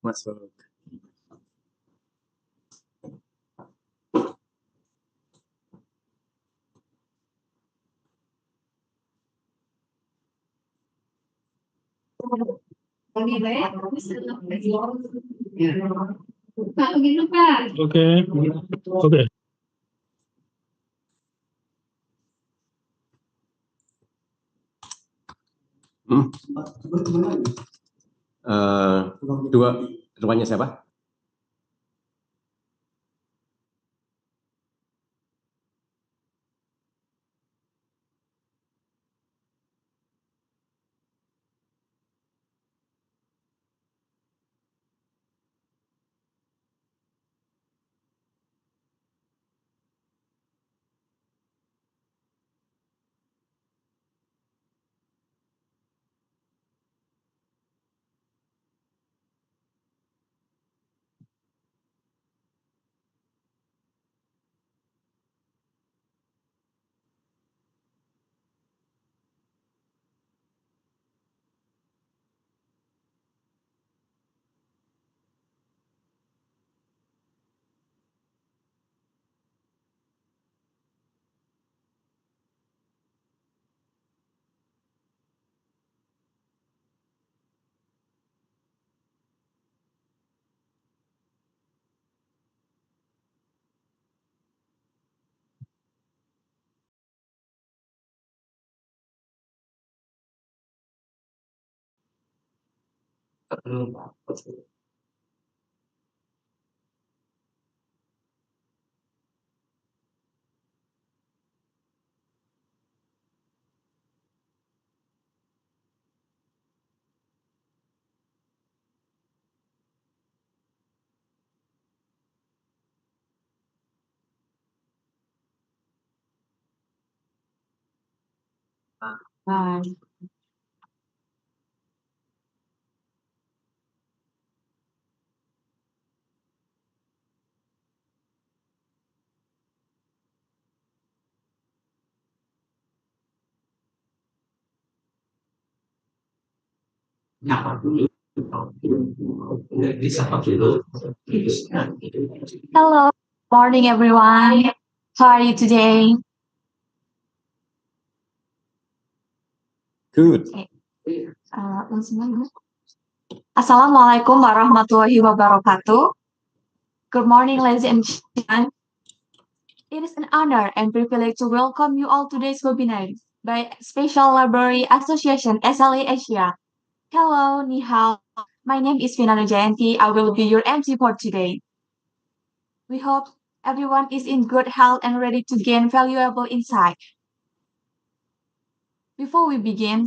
Masuk. Oke. Dua rupanya siapa? Hello, morning everyone. How are you today? Good. Assalamualaikum warahmatullahi wabarakatuh. Good morning, ladies and gentlemen. It is an honor and privilege to welcome you all to today's webinar by Special Library Association SLA-Asia. Hello, ni hao. My name is Vinanu Jayanti. I will be your MC for today. We hope everyone is in good health and ready to gain valuable insight. Before we begin,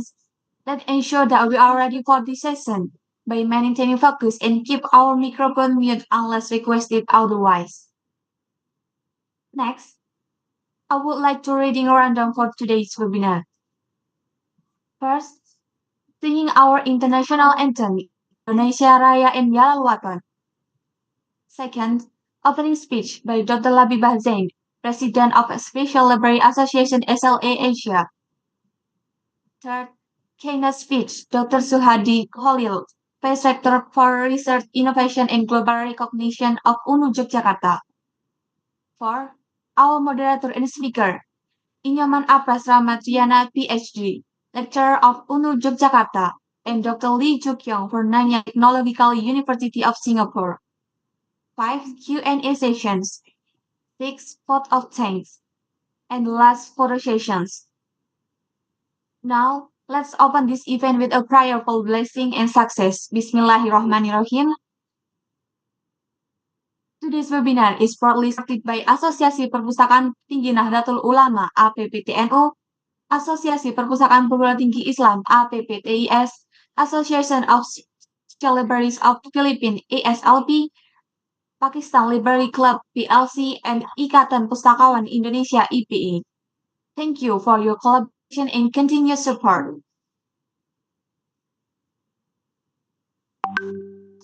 let's ensure that we are ready for this session by maintaining focus and keep our microphone mute unless requested otherwise. Next, I would like to reading a rundown for today's webinar. First, singing our international anthem, Indonesia Raya and Yalawatan. Second, opening speech by Dr. Labibah Zain, President of Special Library Association SLA-Asia. Third, keynote speech, Dr. Suhadi Khalil, Vice Rector for Research, Innovation, and Global Recognition of UNU Yogyakarta. Four, our moderator and speaker, Nyoman Apraz Ph.D., Lecturer of UNU Yogyakarta, and Dr. Lee Keong for Nanyang Technological University of Singapore. 5 Q&A sessions, 6 vote of thanks, and last photo sessions. Now, let's open this event with a prayer for blessing and success. Bismillahirrahmanirrahim. Today's webinar is proudly supported by Asosiasi Perpustakaan Tinggi Nahdlatul Ulama APPTNU, Asosiasi Perpustakaan Perguruan Tinggi Islam APPTIS, Association of Special Libraries of Philippines ASLP, Pakistan Library Club PLC, and Ikatan Pustakawan Indonesia IPI. Thank you for your collaboration and continued support.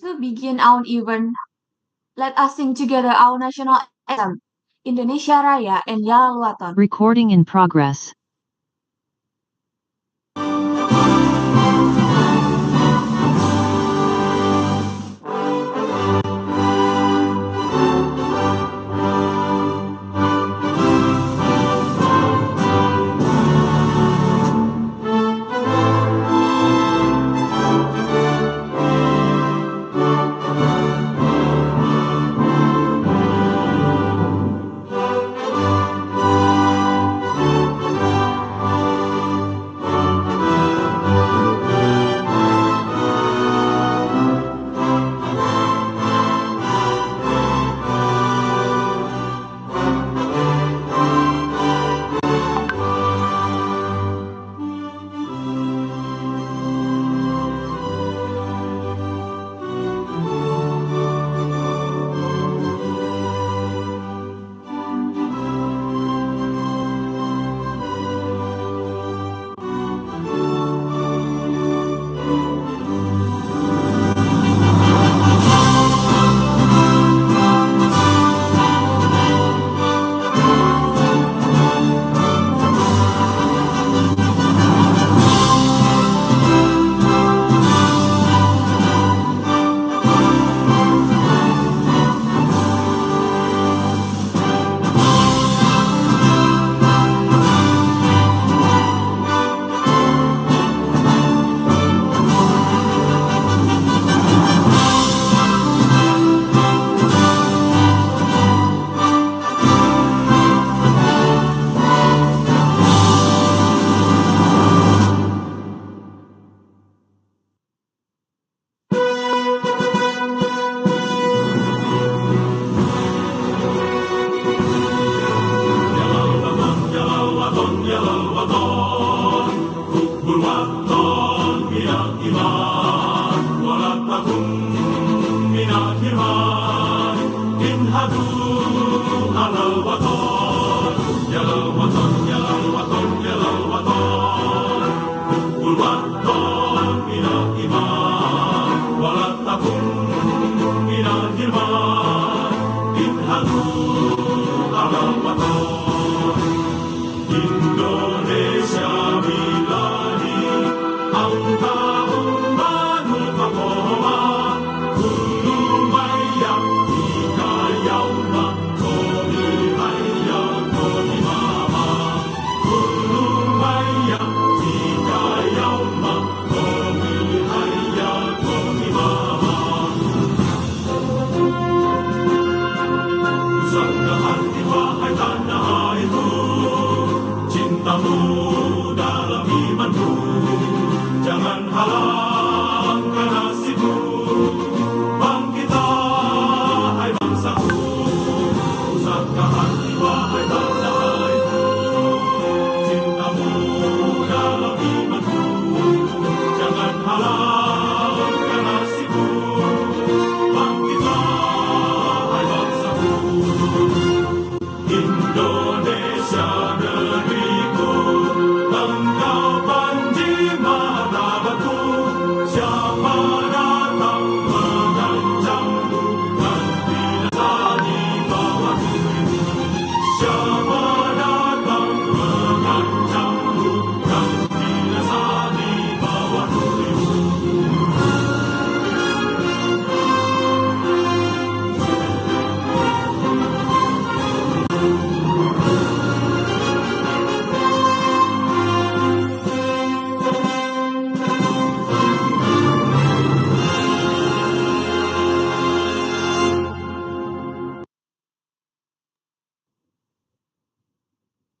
To begin our event, let us sing together our national anthem, Indonesia Raya and Yalawatan. Recording in progress.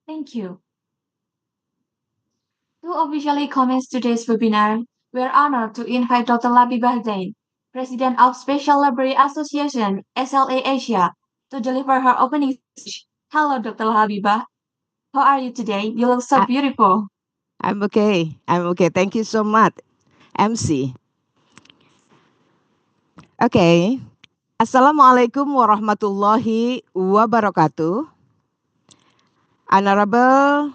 Thank you. To officially commence today's webinar, we are honored to invite Dr. Labibah, President of Special Library Association, SLA-Asia, to deliver her opening speech. Hello, Dr. Labibah. How are you today? You look so beautiful. I'm okay. Thank you so much, MC. Okay. Assalamualaikum warahmatullahi wabarakatuh. Honorable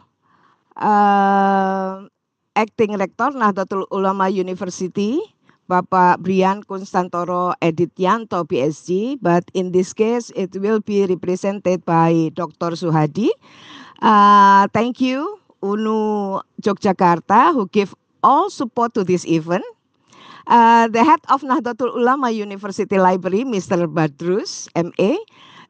Acting Rector Nahdlatul Ulama University, Bapak Brian Kustantoro Edityanto, Ph.D. But in this case, it will be represented by Dr. Suhadi. Thank you, UNU Yogyakarta, who give all support to this event. The head of Nahdlatul Ulama University Library, Mr. Badrus, MA.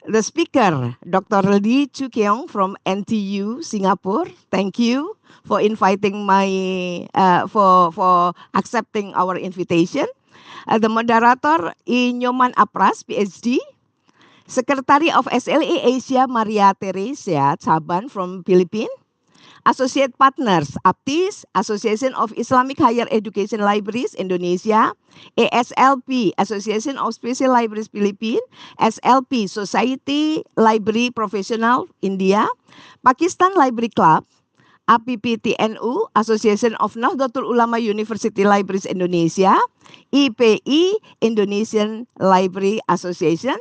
The speaker, Dr. Lee Keong from NTU, Singapore. Thank you for inviting for accepting our invitation. The moderator, Nyoman Apraz, Ph.D. Secretary of SLA-Asia, Maria Teresa Caban from Philippines. Associate partners, APTIS, Association of Islamic Higher Education Libraries Indonesia, ASLP, Association of Special Libraries Philippines, SLP, Society Library Professional India, Pakistan Library Club, APPTNU, Association of Nahdlatul Ulama University Libraries Indonesia, IPI, Indonesian Library Association,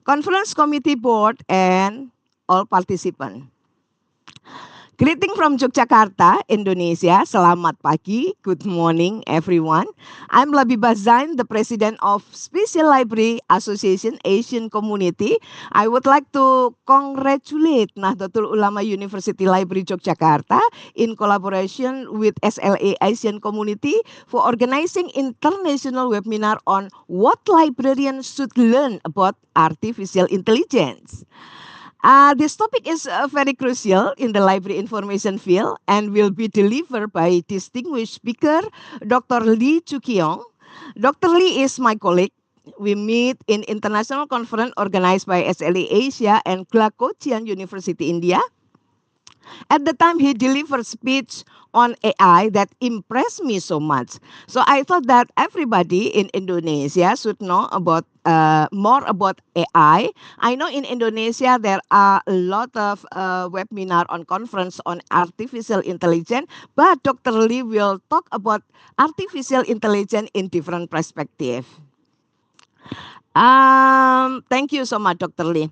Conference Committee Board, and all participants. Greeting from Yogyakarta, Indonesia. Selamat pagi, good morning everyone. I'm Labibah, the President of Special Library Association Asian Community. I would like to congratulate Nahdlatul Ulama University Library Yogyakarta in collaboration with SLA Asian Community for organizing international webinar on what librarians should learn about artificial intelligence. This topic is very crucial in the library information field and will be delivered by distinguished speaker, Dr. Lee Keong. Dr. Lee is my colleague. We meet in international conference organized by SLA-Asia and Glasgow University, India. At the time, he delivered speech on AI that impressed me so much. So I thought that everybody in Indonesia should know about more about AI. I know in Indonesia there are a lot of webinar on conference on artificial intelligence, but Dr. Lee will talk about artificial intelligence in different perspective. Thank you so much, Dr. Lee.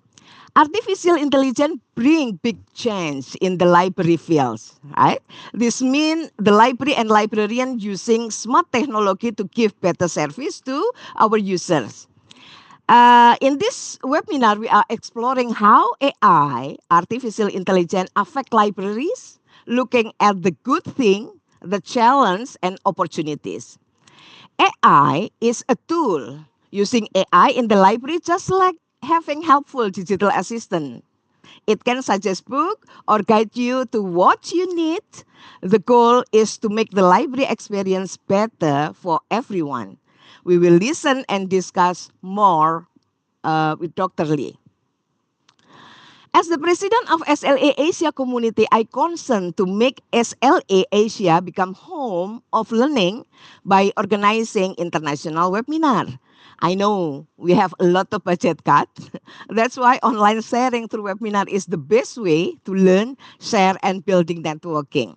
Artificial intelligence bring big change in the library fields, right? This means the library and librarian using smart technology to give better service to our users. In this webinar, we are exploring how AI, artificial intelligence, affect libraries, looking at the good thing, the challenge, and opportunities. AI is a tool. Using AI in the library just like having helpful digital assistant. It can suggest book or guide you to what you need. The goal is to make the library experience better for everyone. We will listen and discuss more with Dr. Lee. As the president of SLA-Asia community, I concern to make SLA-Asia become home of learning by organizing international webinar. I know we have a lot of budget cut. That's why online sharing through webinar is the best way to learn, share, and building networking.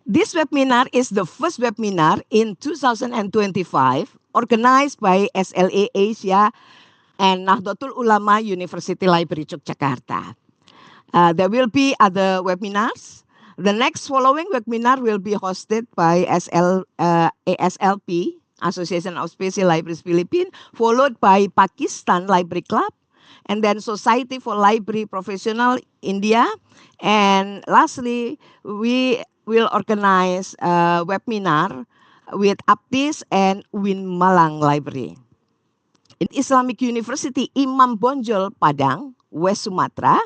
This webinar is the first webinar in 2025 organized by SLA-Asia and Nahdlatul Ulama University Library Yogyakarta. There will be other webinars. The next following webinar will be hosted by ASLP, Association of Special Libraries Philippines, followed by Pakistan Library Club, and then Society for Library Professional India. And lastly, we will organize a webinar with Aptis and Win Malang Library. In Islamic University Imam Bonjol, Padang, West Sumatra,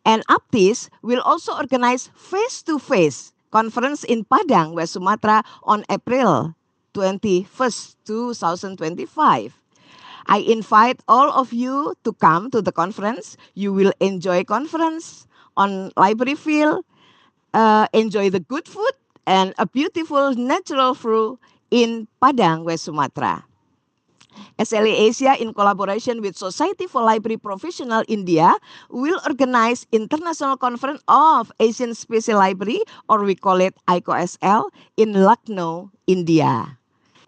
and Aptis will also organize face-to-face conference in Padang, West Sumatra on April 21st, 2025. I invite all of you to come to the conference. You will enjoy conference on library field, enjoy the good food and a beautiful natural fruit in Padang, West Sumatra. SLA-Asia, in collaboration with Society for Library Professional India, will organize International Conference of Asian Special Library, or we call it ICOSL, in Lucknow, India.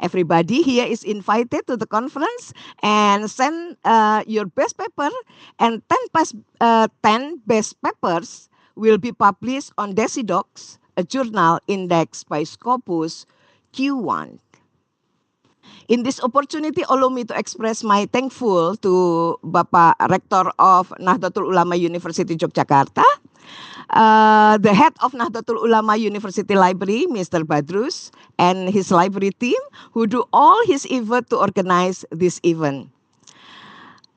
Everybody here is invited to the conference and send your best paper, and 10 best papers will be published on Decidocs, a journal indexed by Scopus Q1. In this opportunity, allow me to express my thankful to Bapak Rector of Nahdlatul Ulama University Yogyakarta, the head of Nahdlatul Ulama University Library, Mr. Badrus, and his library team who do all his effort to organize this event.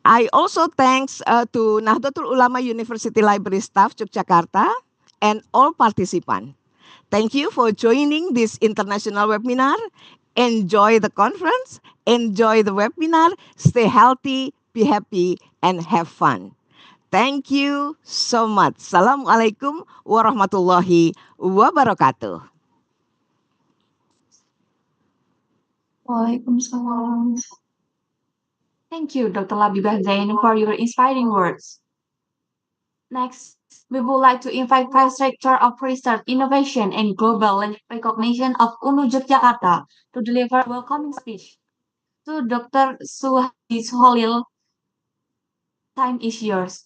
I also thanks to Nahdlatul Ulama University Library staff Yogyakarta and all participants. Thank you for joining this international webinar. Enjoy the conference, enjoy the webinar, stay healthy, be happy, and have fun. Thank you so much. Assalamualaikum warahmatullahi wabarakatuh. Waalaikumsalam. Thank you, Dr. Labibah Zain, for your inspiring words. Next, we would like to invite Vice Rector of Research, Innovation, and Global Recognition of UNU Yogyakarta to deliver a welcoming speech. To Dr. Suhadi Holil, time is yours.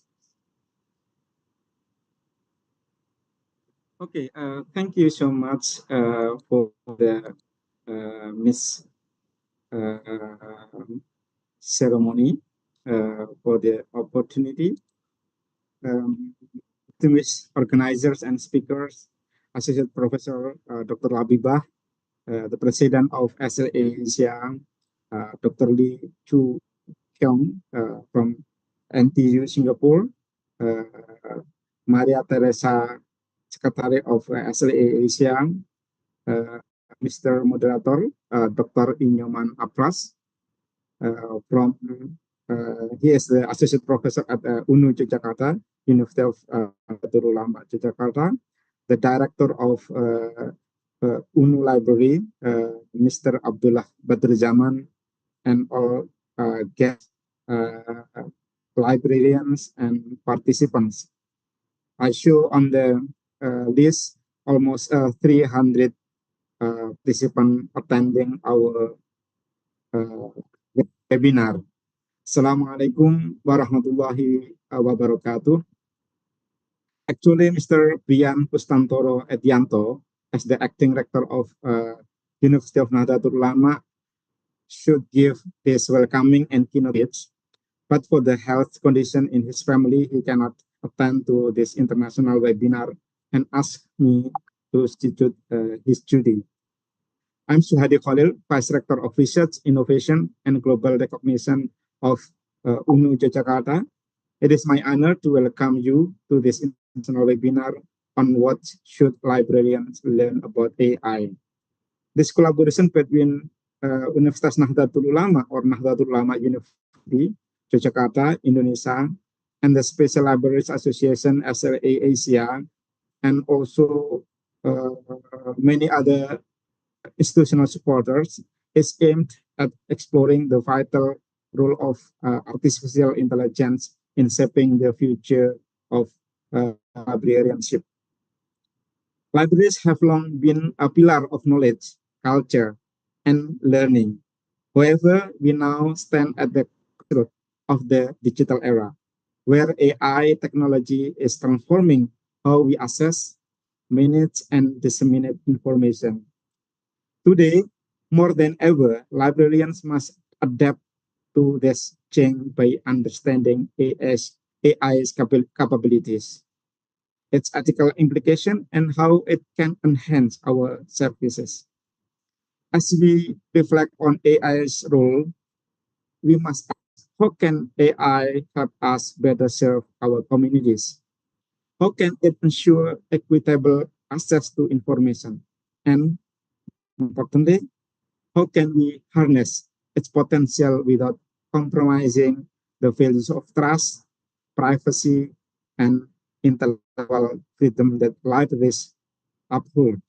Okay, thank you so much for the Miss ceremony, for the opportunity. Distinguished organizers and speakers, Associate Professor Dr. Labibah, the President of SLA-Asia, Dr. Lee Chu Keong from NTU Singapore, Maria Teresa, Secretary of SLA-Asia, Mr. Moderator, Dr. Nyoman Apraz, from he is the Associate Professor at UNU Yogyakarta, University of Ulama Yogyakarta, the Director of UNU Library, Mr. Abdullah Badruzaman, and all guests, librarians, and participants. I show on the list almost 300 participants attending our webinar. Assalamualaikum warahmatullahi wabarakatuh. Actually, Mr. Brian Kustantoro Edityanto, as the acting rector of University of Nahdlatul Ulama, should give this welcoming and keynote speech, but for the health condition in his family, he cannot attend to this international webinar and asked me to substitute his duty. I'm Suhadi Holil, Vice Rector of Research, Innovation, and Global Recognition of UNU Yogyakarta. It is my honor to welcome you to this international webinar on what should librarians learn about AI. This collaboration between Universitas Nahdlatul Ulama or Nahdlatul Ulama University, Yogyakarta, Indonesia, and the Special Libraries Association, SLA-Asia, and also many other institutional supporters, is aimed at exploring the vital role of artificial intelligence in shaping the future of librarianship. Libraries have long been a pillar of knowledge, culture, and learning. However, we now stand at the crossroads of the digital era. where AI technology is transforming how we assess, manage, and disseminate information. Today, more than ever, librarians must adapt to this change by understanding AI's capabilities, its ethical implication, and how it can enhance our services. As we reflect on AI's role, we must ask, how can AI help us better serve our communities? How can it ensure equitable access to information? And importantly, how can we harness its potential without compromising the values of trust, privacy, and intellectual freedom that libraries uphold?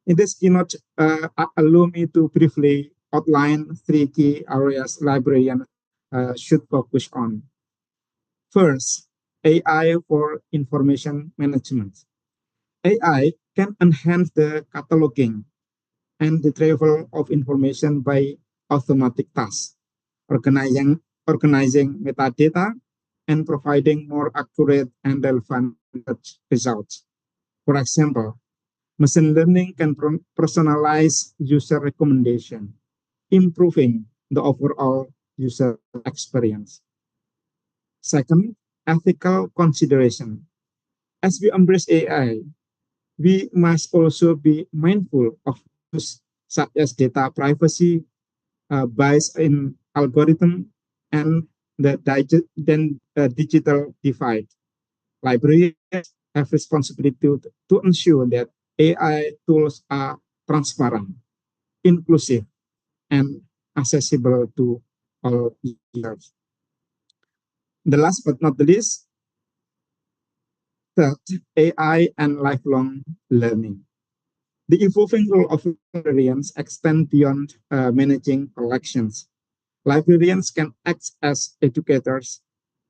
In this keynote, allow me to briefly outline three key areas librarians should focus on. First, AI for information management. AI can enhance the cataloging and retrieval of information by automatic tasks, organizing metadata, and providing more accurate and relevant results. For example, machine learning can personalize user recommendation, improving the overall user experience. Second, ethical consideration. As we embrace AI, we must also be mindful of issues such as data privacy, bias in algorithm, and the digital divide. Librarians have responsibility to ensure that AI tools are transparent, inclusive, and accessible to all users. The last but not the least, third, AI and lifelong learning. The evolving role of librarians extend beyond managing collections. Librarians can act as educators,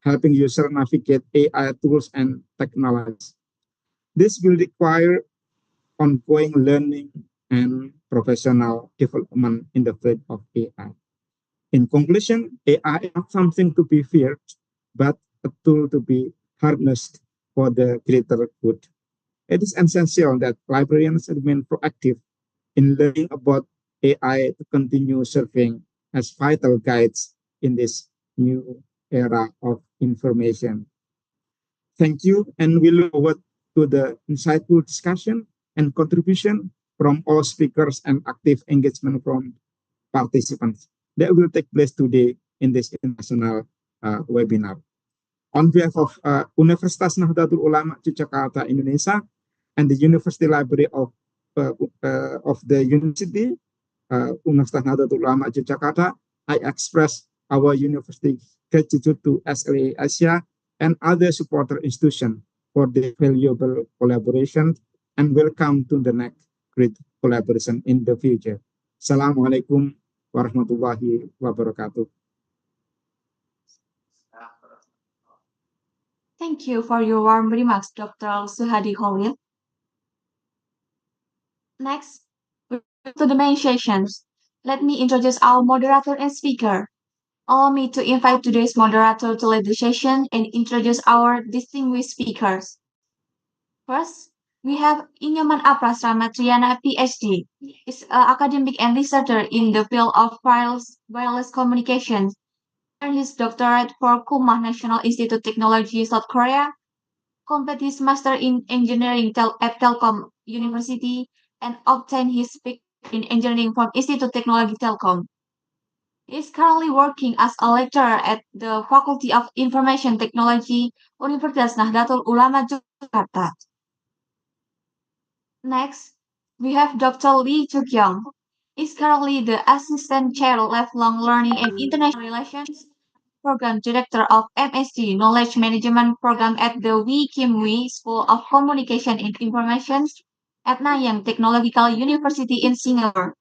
helping users navigate AI tools and technologies. This will require ongoing learning and professional development in the field of AI. In conclusion, AI is not something to be feared, but a tool to be harnessed for the greater good. It is essential that librarians remain proactive in learning about AI to continue serving as vital guides in this new era of information. Thank you, and we look forward to the insightful discussion and contribution from all speakers and active engagement from participants that will take place today in this international webinar. On behalf of Universitas Nahdlatul Ulama Yogyakarta, Indonesia, and the University Library of the University, Universitas Nahdlatul Ulama Yogyakarta, I express our university gratitude to SLA-Asia and other supporter institutions for the valuable collaboration, and welcome to the next great collaboration in the future. Assalamualaikum warahmatullahi wabarakatuh. Thank you for your warm remarks, Dr. Suhadi Holil. Next, to the main sessions. Let me introduce our moderator and speaker. Allow me to invite today's moderator to lead the session and introduce our distinguished speakers. First, we have Nyoman Apraz Ramatriana, Ph.D. is an academic and researcher in the field of wireless communications. Earned his doctorate for Kumah National Institute Technology, South Korea, completed his master in engineering at Telkom University, and obtained his PhD in engineering from Institute Technology Telkom. He is currently working as a lecturer at the Faculty of Information Technology, Universitas Nahdlatul Ulama Yogyakarta. Next, we have Dr. Lee Keong. He is currently the Assistant Chair Lifelong Learning and International Relations Program Director of MSc Knowledge Management Program at the Wee Kim Wee School of Communication and Information at Nanyang Technological University in Singapore.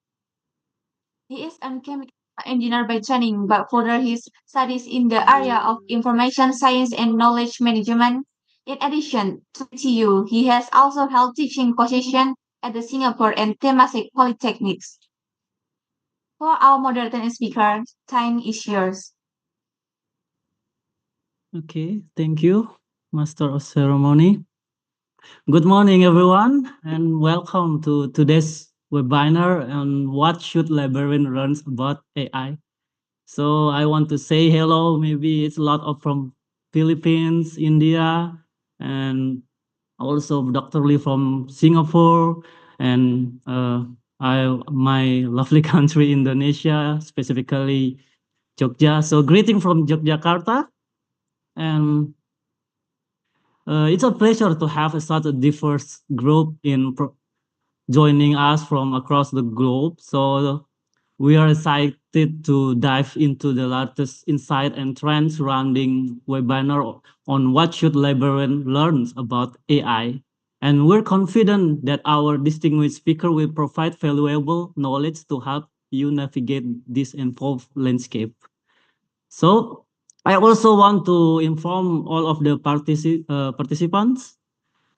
He is a chemical engineer by training, but further his studies in the area of information science and knowledge management. In addition to TU, he has also held teaching positions at the Singapore and Temasek Polytechnics. For our moderator and speaker, time is yours. Okay, thank you, Master of Ceremony. Good morning, everyone, and welcome to today's webinar on what should librarian learn about AI. So I want to say hello. Maybe it's a lot of from Philippines, India, and also Dr. Lee from Singapore, and my lovely country, Indonesia, specifically Jogja. So greeting from Yogyakarta, and it's a pleasure to have such a diverse group joining us from across the globe. So we are excited to dive into the latest insight and trends surrounding webinar on what should librarian learn about AI. And we're confident that our distinguished speaker will provide valuable knowledge to help you navigate this involved landscape. So I also want to inform all of the participants.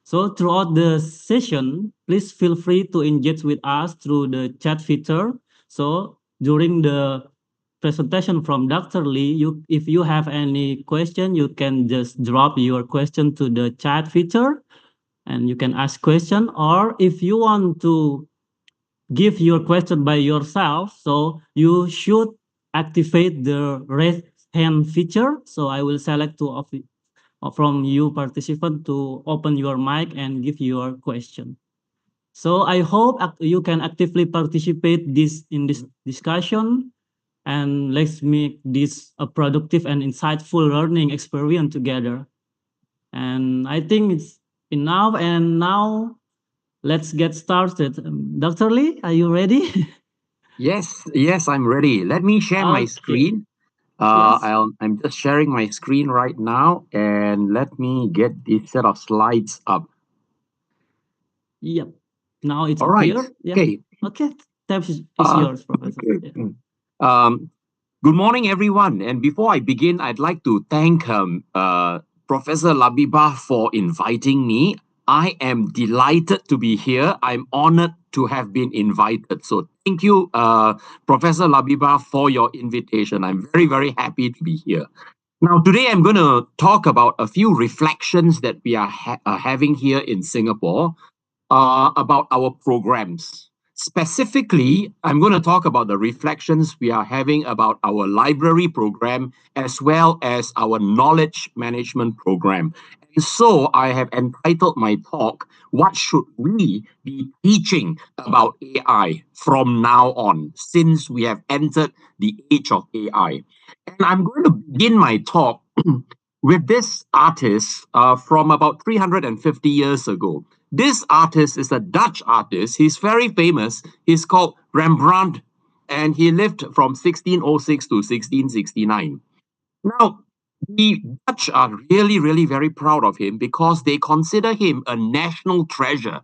So throughout the session, please feel free to engage with us through the chat feature. So during the presentation from Dr. Lee, if you have any question, you can just drop your question to the chat feature and you can ask question. Or if you want to give your question by yourself, so you should activate the raise hand feature. So I will select two of from you participant to open your mic and give your question. So I hope you can actively participate in this discussion, and let's make this a productive and insightful learning experience together. And I think it's enough, and now let's get started. Dr. Lee, are you ready? Yes, I'm ready. Let me share my Okay. screen. Yes. I'm just sharing my screen right now, and let me get this set of slides up. Yep. Now it's All right. appear. Yeah. Okay. Okay. Tab is yours, Professor. Okay. Yeah. Good morning, everyone. And before I begin, I'd like to thank Professor Labibah for inviting me. I am delighted to be here. I'm honored to have been invited. So thank you, Professor Labibah, for your invitation. I'm very, very happy to be here. Now, today I'm going to talk about a few reflections that we are having here in Singapore about our programs. Specifically, I'm going to talk about the reflections we are having about our library program as well as our knowledge management program. And so I have entitled my talk, What Should We Be Teaching About AI from Now On, since we have entered the age of AI. And I'm going to begin my talk with this artist from about 350 years ago. This artist is a Dutch artist. He's very famous. He's called Rembrandt, and he lived from 1606 to 1669. Now, the Dutch are really, really very proud of him because they consider him a national treasure.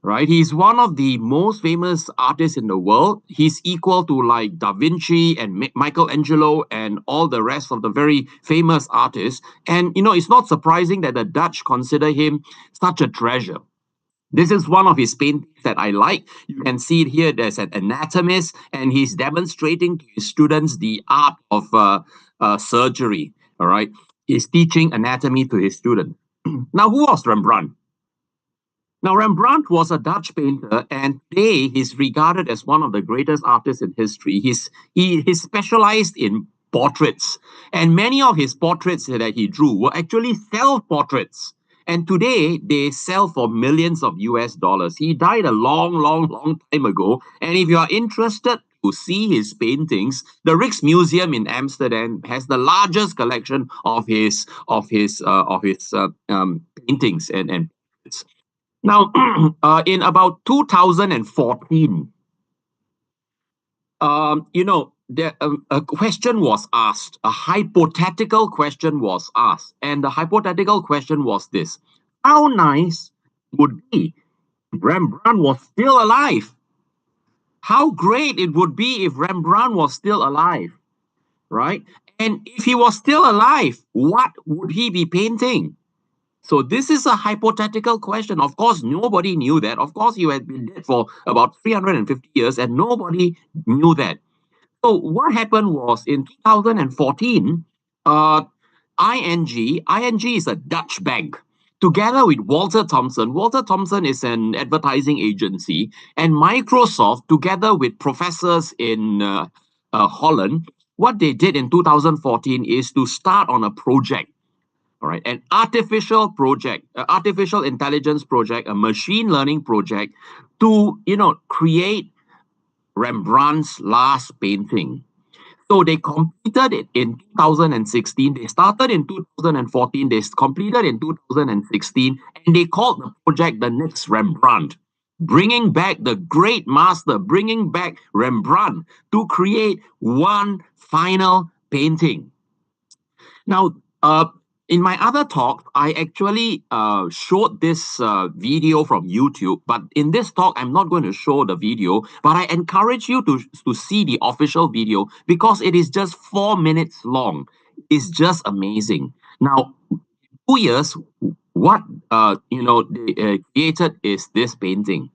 Right? He's one of the most famous artists in the world. He's equal to like Da Vinci and Michelangelo and all the rest of the very famous artists. And, you know, it's not surprising that the Dutch consider him such a treasure. This is one of his paintings that I like. You can see it here. There's an anatomist, and he's demonstrating to his students the art of surgery. All right. He's teaching anatomy to his students. Now, who was Rembrandt? Now, Rembrandt was a Dutch painter, and today he's regarded as one of the greatest artists in history. He specialized in portraits, and many of his portraits that he drew were actually self-portraits. And today they sell for millions of US dollars. He died a long time ago. And if you are interested to see his paintings, the Rijksmuseum in Amsterdam has the largest collection of his paintings and portraits. Now, in about 2014, a question was asked, a hypothetical question was asked, and the hypothetical question was this: how nice would be if Rembrandt was still alive? How great it would be if Rembrandt was still alive, right? And if he was still alive, what would he be painting? So this is a hypothetical question. Of course, nobody knew that. Of course, he had been dead for about 350 years and nobody knew that. So what happened was in 2014, ING is a Dutch bank. Together with Walter Thompson is an advertising agency, and Microsoft, together with professors in Holland, what they did in 2014 is to start on a project, all right, an artificial intelligence project, a machine learning project to, create Rembrandt's last painting. So they completed it in 2016. They started in 2014. They completed in 2016, and they called the project the next Rembrandt, bringing back the great master, bringing back Rembrandt to create one final painting. Now, in my other talk, I actually showed this video from YouTube, but in this talk, I'm not going to show the video, but I encourage you to see the official video because it is just 4 minutes long. It's just amazing. Now, 2 years, what they created is this painting.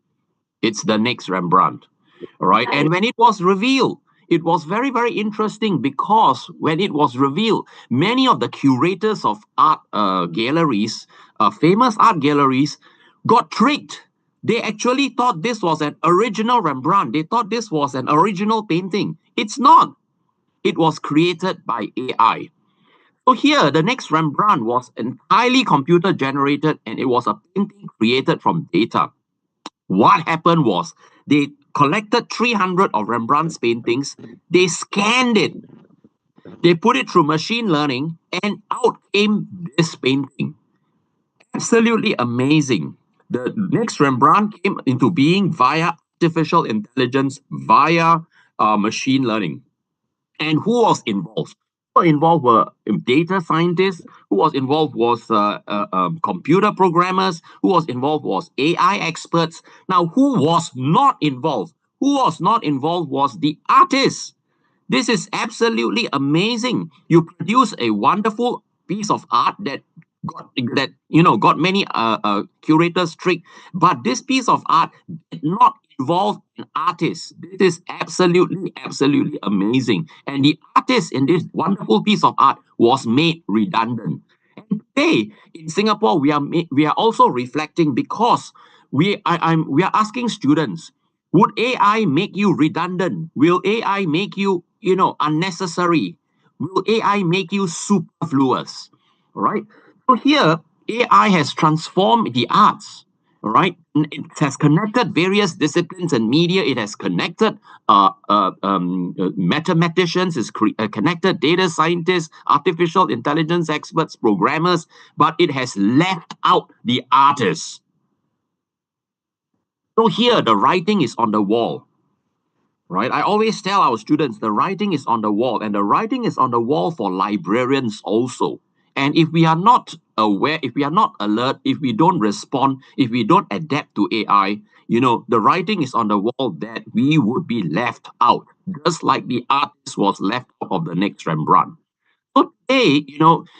It's the next Rembrandt, all right? And when it was revealed, it was very, very interesting because when it was revealed, many of the curators of art galleries, famous art galleries, got tricked. They actually thought this was an original Rembrandt. They thought this was an original painting. It's not. It was created by AI. So here, the next Rembrandt was entirely computer generated, and it was a painting created from data. What happened was they collected 300 of Rembrandt's paintings, they scanned it, they put it through machine learning, and out came this painting. Absolutely amazing. The next Rembrandt came into being via artificial intelligence, via machine learning. And who was involved? Who were involved were data scientists. Who was involved was computer programmers. Who was involved was AI experts. Now, who was not involved? Who was not involved was the artists. This is absolutely amazing. You produce a wonderful piece of art that got many curators tricked, but this piece of art did not involve an artist. This is absolutely amazing. And the artist in this wonderful piece of art was made redundant. And today in Singapore, we are also reflecting because we are asking students, would AI make you redundant? Will AI make you, unnecessary? Will AI make you superfluous? All right. So here, AI has transformed the arts. All right. It has connected various disciplines and media. It has connected mathematicians, it's connected data scientists, artificial intelligence experts, programmers, but it has left out the artists. So here, the writing is on the wall, right? I always tell our students the writing is on the wall, and the writing is on the wall for librarians also. And if we are not aware, if we are not alert, if we don't respond, if we don't adapt to AI, the writing is on the wall that we would be left out, just like the artist was left out of the next Rembrandt. So today,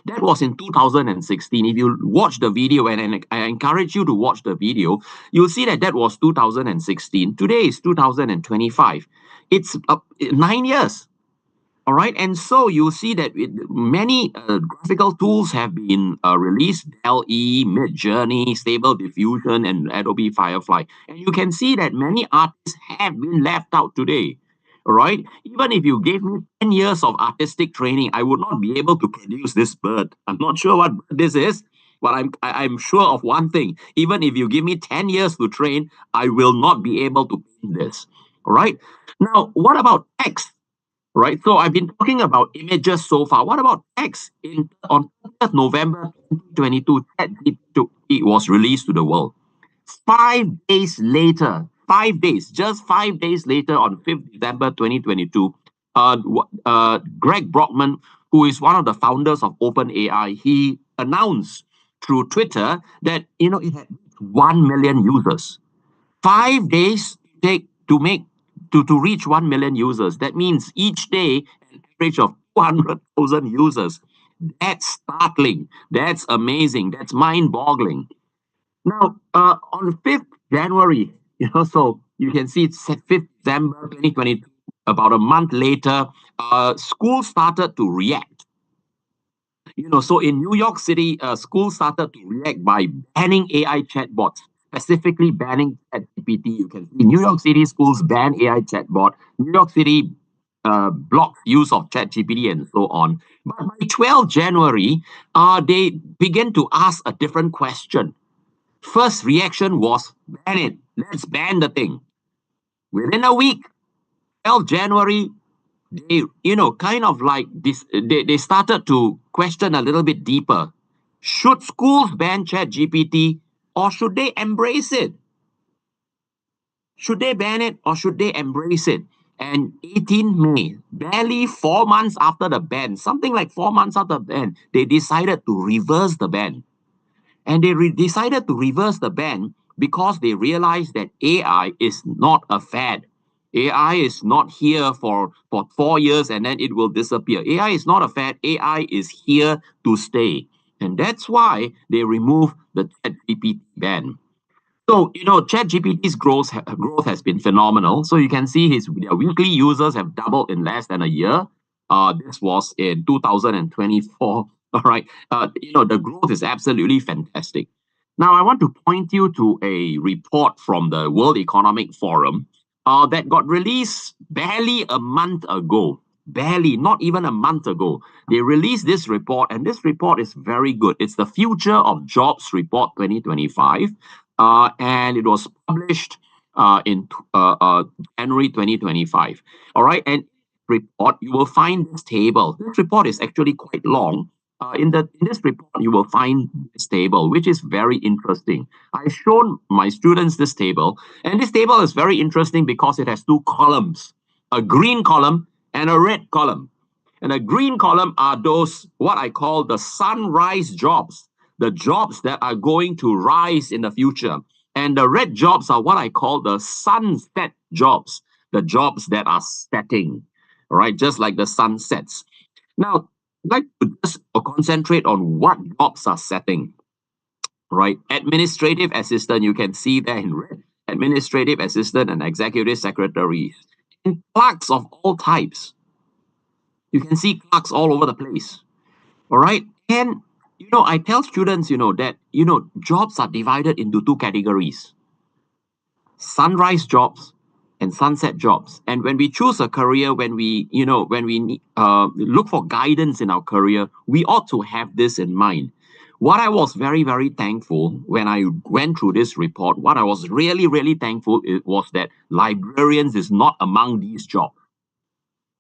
that was in 2016. If you watch the video, and I encourage you to watch the video, you'll see that was 2016. Today is 2025. It's 9 years. All right. And so you see that many graphical tools have been released, LE, Midjourney, Stable Diffusion, and Adobe Firefly. And you can see that many artists have been left out today. All right. Even if you gave me 10 years of artistic training, I would not be able to produce this bird. I'm not sure what bird this is, but I'm sure of one thing. Even if you give me 10 years to train, I will not be able to paint this. All right. Now, what about text? Right, so I've been talking about images so far. What about text? On 30th November 2022, ChatGPT was released to the world. 5 days later, 5 days, just 5 days later, on 5th December 2022, Greg Brockman, who is one of the founders of OpenAI, he announced through Twitter that it had 1 million users. 5 days to reach 1 million users. That means each day an average of 200,000 users. That's startling. That's amazing. That's mind-boggling. Now, on 5th January, so you can see it's 5th December 2022, about a month later, schools started to react. So in New York City, schools started to react by banning AI chatbots, specifically banning ChatGPT. You can see New York City schools ban AI chatbot. New York City blocks use of ChatGPT and so on. But by 12 January, they began to ask a different question. First reaction was ban it. Let's ban the thing. Within a week, 12 January, they, kind of like this, they started to question a little bit deeper. Should schools ban ChatGPT or should they embrace it? Should they ban it or should they embrace it? And 18 May, barely 4 months after the ban, something like 4 months after the ban, they decided to reverse the ban. And they decided to reverse the ban because they realized that AI is not a fad. AI is not here for 4 years and then it will disappear. AI is not a fad. AI is here to stay. And that's why they removed the ChatGPT ban. So, ChatGPT's growth has been phenomenal. So you can see their weekly users have doubled in less than a year. This was in 2024. All right. The growth is absolutely fantastic. Now, I want to point you to a report from the World Economic Forum that got released barely a month ago. Barely, not even a month ago. They released this report, and this report is very good. It's the Future of Jobs Report 2025. And it was published in January 2025. All right, and report you will find this table. This report is actually quite long. In this report, you will find this table, which is very interesting. I've shown my students this table, and this table is very interesting because it has two columns: a green column and a red column. And a green column are those what I call the sunrise jobs, the jobs that are going to rise in the future. And the red jobs are what I call the sunset jobs, the jobs that are setting, right? Just like the sun sets. Now, I'd like to just concentrate on what jobs are setting, right? Administrative assistant, you can see there in red. Administrative assistant and executive secretaries. And clerks of all types. You can see clerks all over the place, all right? And I tell students, that, jobs are divided into two categories: sunrise jobs and sunset jobs. And when we choose a career, when we look for guidance in our career, we ought to have this in mind. What I was very, very thankful when I went through this report, what I was really, really thankful was that librarians is not among these jobs.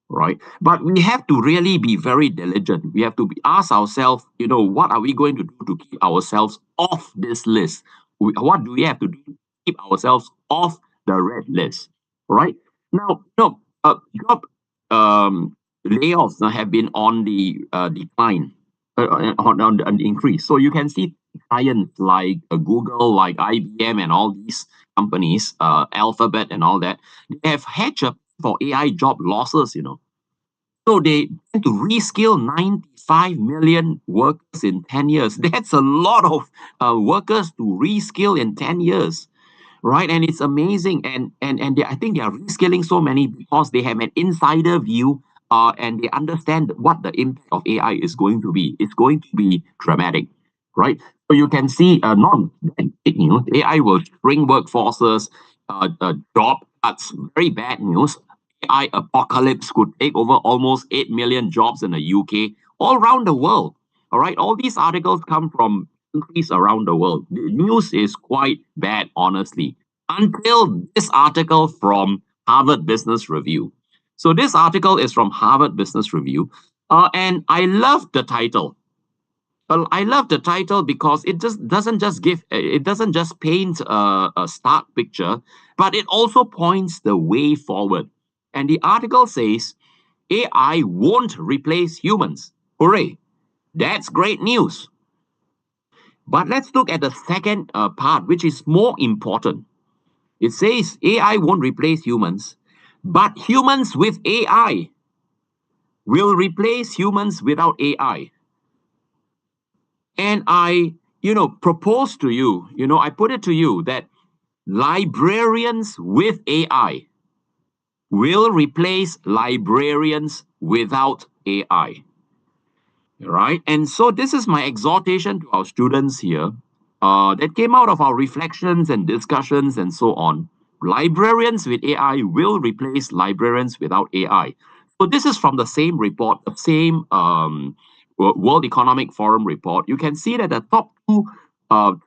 Right, but we have to really be very diligent. We have to ask ourselves, what are we going to do to keep ourselves off this list? What do we have to do to keep ourselves off the red list? Right now, job layoffs have been on the decline, on the increase. So you can see clients like Google, like IBM, and all these companies, Alphabet, and all that. They have hedged up for AI job losses, So they tend to reskill 95 million workers in 10 years. That's a lot of workers to reskill in 10 years, right? And it's amazing. And I think they are reskilling so many because they have an insider view and they understand what the impact of AI is going to be. It's going to be dramatic, right? So you can see not bad news. AI will shrink workforces, job cuts, very bad news. AI apocalypse could take over almost 8 million jobs in the UK, all around the world. All right, all these articles come from countries around the world. The news is quite bad, honestly, until this article from Harvard Business Review. So this article is from Harvard Business Review, and I love the title. Well, I love the title because it doesn't just paint a stark picture, but it also points the way forward. And the article says, AI won't replace humans. Hooray! That's great news. But let's look at the second part, which is more important. It says AI won't replace humans, but humans with AI will replace humans without AI. And I, propose to you, I put it to you that librarians with AI will replace librarians without AI. right? And so this is my exhortation to our students here that came out of our reflections and discussions and so on. Librarians with AI will replace librarians without AI. So this is from the same report, the same World Economic Forum report. You can see that the top two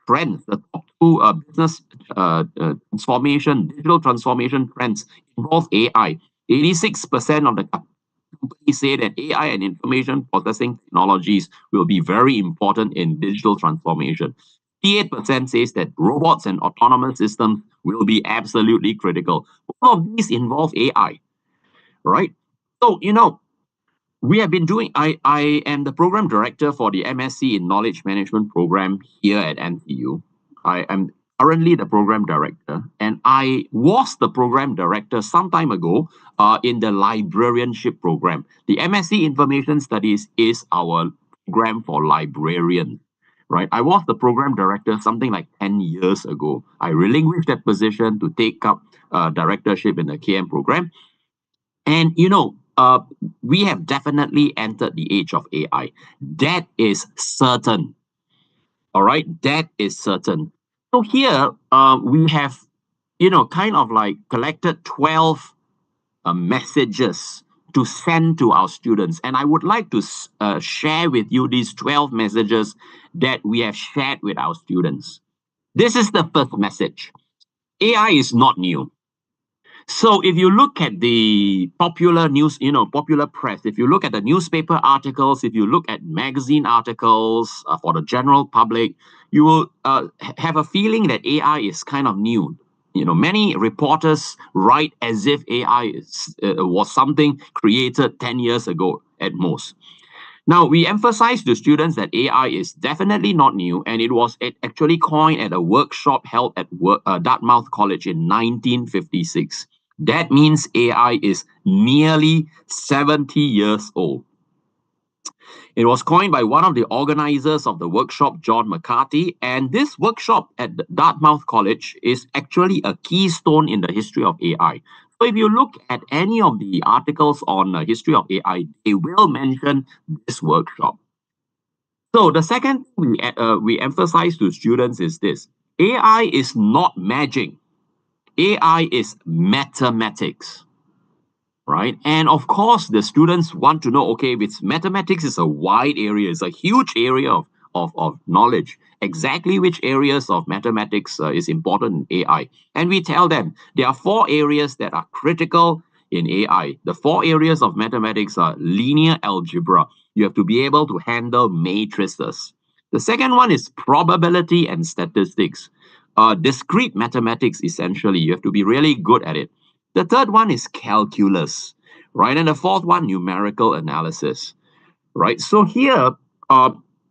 trends, the top two business transformation, digital transformation trends involve AI. 86% of the companies say that AI and information processing technologies will be very important in digital transformation. 58% says that robots and autonomous systems will be absolutely critical. All of these involve AI, right? So, we have been doing, I am the program director for the MSc in Knowledge Management program here at NTU. I am currently the program director, and I was the program director some time ago in the librarianship program. The MSc Information Studies is our program for librarians, right? I was the program director something like 10 years ago. I relinquished that position to take up directorship in the KM program. And we have definitely entered the age of AI. That is certain. All right, that is certain. So here we have, kind of like collected 12 messages to send to our students. And I would like to share with you these 12 messages that we have shared with our students. This is the first message. AI is not new. So if you look at the popular news, popular press, if you look at the newspaper articles, if you look at magazine articles for the general public, you will have a feeling that AI is kind of new. Many reporters write as if AI was something created 10 years ago at most. Now, we emphasize to students that AI is definitely not new, and it was actually coined at a workshop held at Dartmouth College in 1956. That means AI is nearly 70 years old. It was coined by one of the organizers of the workshop, John McCarthy, and this workshop at Dartmouth College is actually a keystone in the history of AI. So if you look at any of the articles on the history of AI, they will mention this workshop. So the second thing we emphasize to students is this: AI is not magic. AI is mathematics, right? And of course, the students want to know, okay, with mathematics is a wide area, it's a huge area of knowledge. Exactly which areas of mathematics is important in AI? And we tell them there are 4 areas that are critical in AI. The 4 areas of mathematics are linear algebra. You have to be able to handle matrices. The second one is probability and statistics. Discrete mathematics, essentially. You have to be really good at it. The third one is calculus, right? And the fourth one, numerical analysis, right? So here,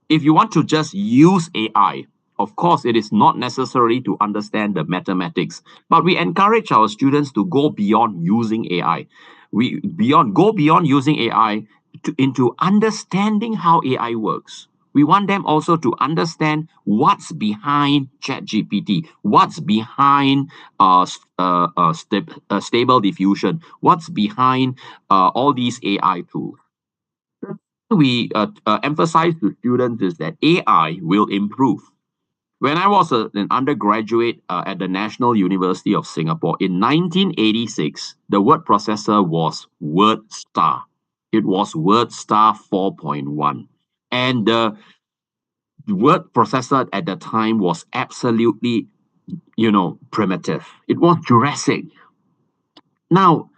if you want to just use AI, of course, it is not necessary to understand the mathematics, but we encourage our students to go beyond using AI. Go beyond using AI into understanding how AI works. We want them also to understand what's behind ChatGPT, what's behind stable diffusion, what's behind all these AI tools. We emphasize to students is that AI will improve. When I was an undergraduate at the National University of Singapore in 1986, the word processor was WordStar. It was WordStar 4.1. And the word processor at the time was absolutely, primitive. It was Jurassic. Now,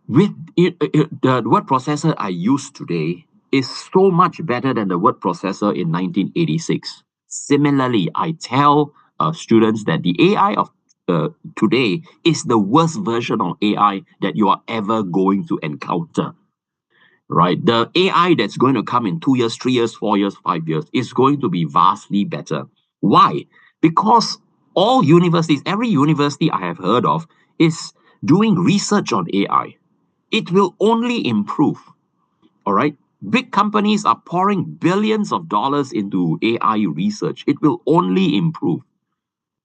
with the word processor I use today is so much better than the word processor in 1986. Similarly, I tell students that the AI of today is the worst version of AI that you are ever going to encounter. Right? The AI that's going to come in 2 years, 3 years, 4 years, 5 years is going to be vastly better. Why? Because all universities, every university I have heard of is doing research on AI. It will only improve. All right? Big companies are pouring billions of dollars into AI research. It will only improve.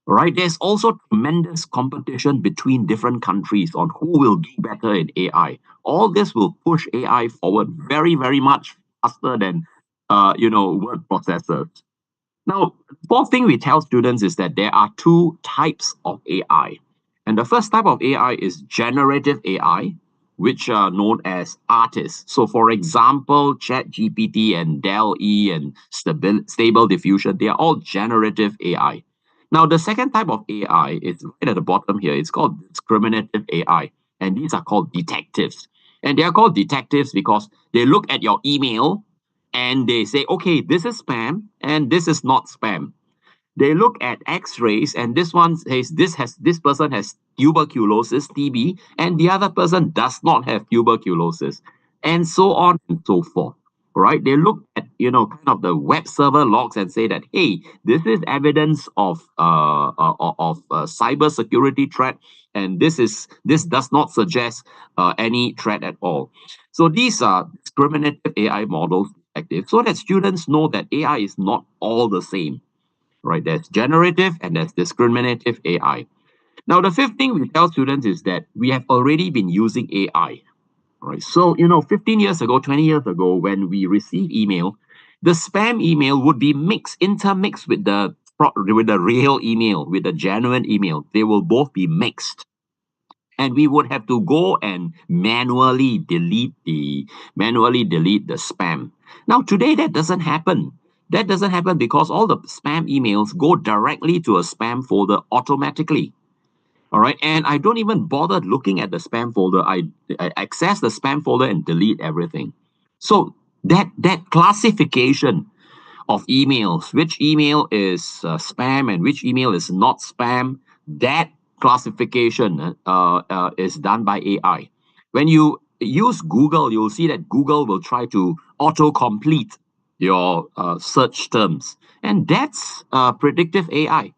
Right? There's also tremendous competition between different countries on who will do better in AI. All this will push AI forward very, very much faster than word processors. Now, the fourth thing we tell students is that there are two types of AI. And the first type of AI is generative AI, which are known as artists. So, for example, ChatGPT and DALL-E and Stable Diffusion, they are all generative AI. Now, the second type of AI is right at the bottom here. It's called discriminative AI. And these are called detectives. And they are called detectives because they look at your email and they say, okay, this is spam and this is not spam. They look at X-rays, and this one says this person has tuberculosis, TB, and the other person does not have tuberculosis, and so on and so forth. Right? They look at kind of the web server logs and say that, hey, this is evidence of cyber security threat, and this does not suggest any threat at all. So these are discriminative AI models, so that students know that AI is not all the same. Right, there's generative and there's discriminative AI. Now, the fifth thing we tell students is that we have already been using AI. Right, so 15 years ago, 20 years ago, when we receive email, the spam email would be intermixed with the real email, with the genuine email. They will both be mixed. And we would have to go and manually delete the spam. Now, today that doesn't happen. That doesn't happen because all the spam emails go directly to a spam folder automatically. All right. And I don't even bother looking at the spam folder. I access the spam folder and delete everything. So that classification of emails, which email is spam and which email is not spam, that classification is done by AI. When you use Google, you'll see that Google will try to autocomplete your search terms, and that's predictive AI.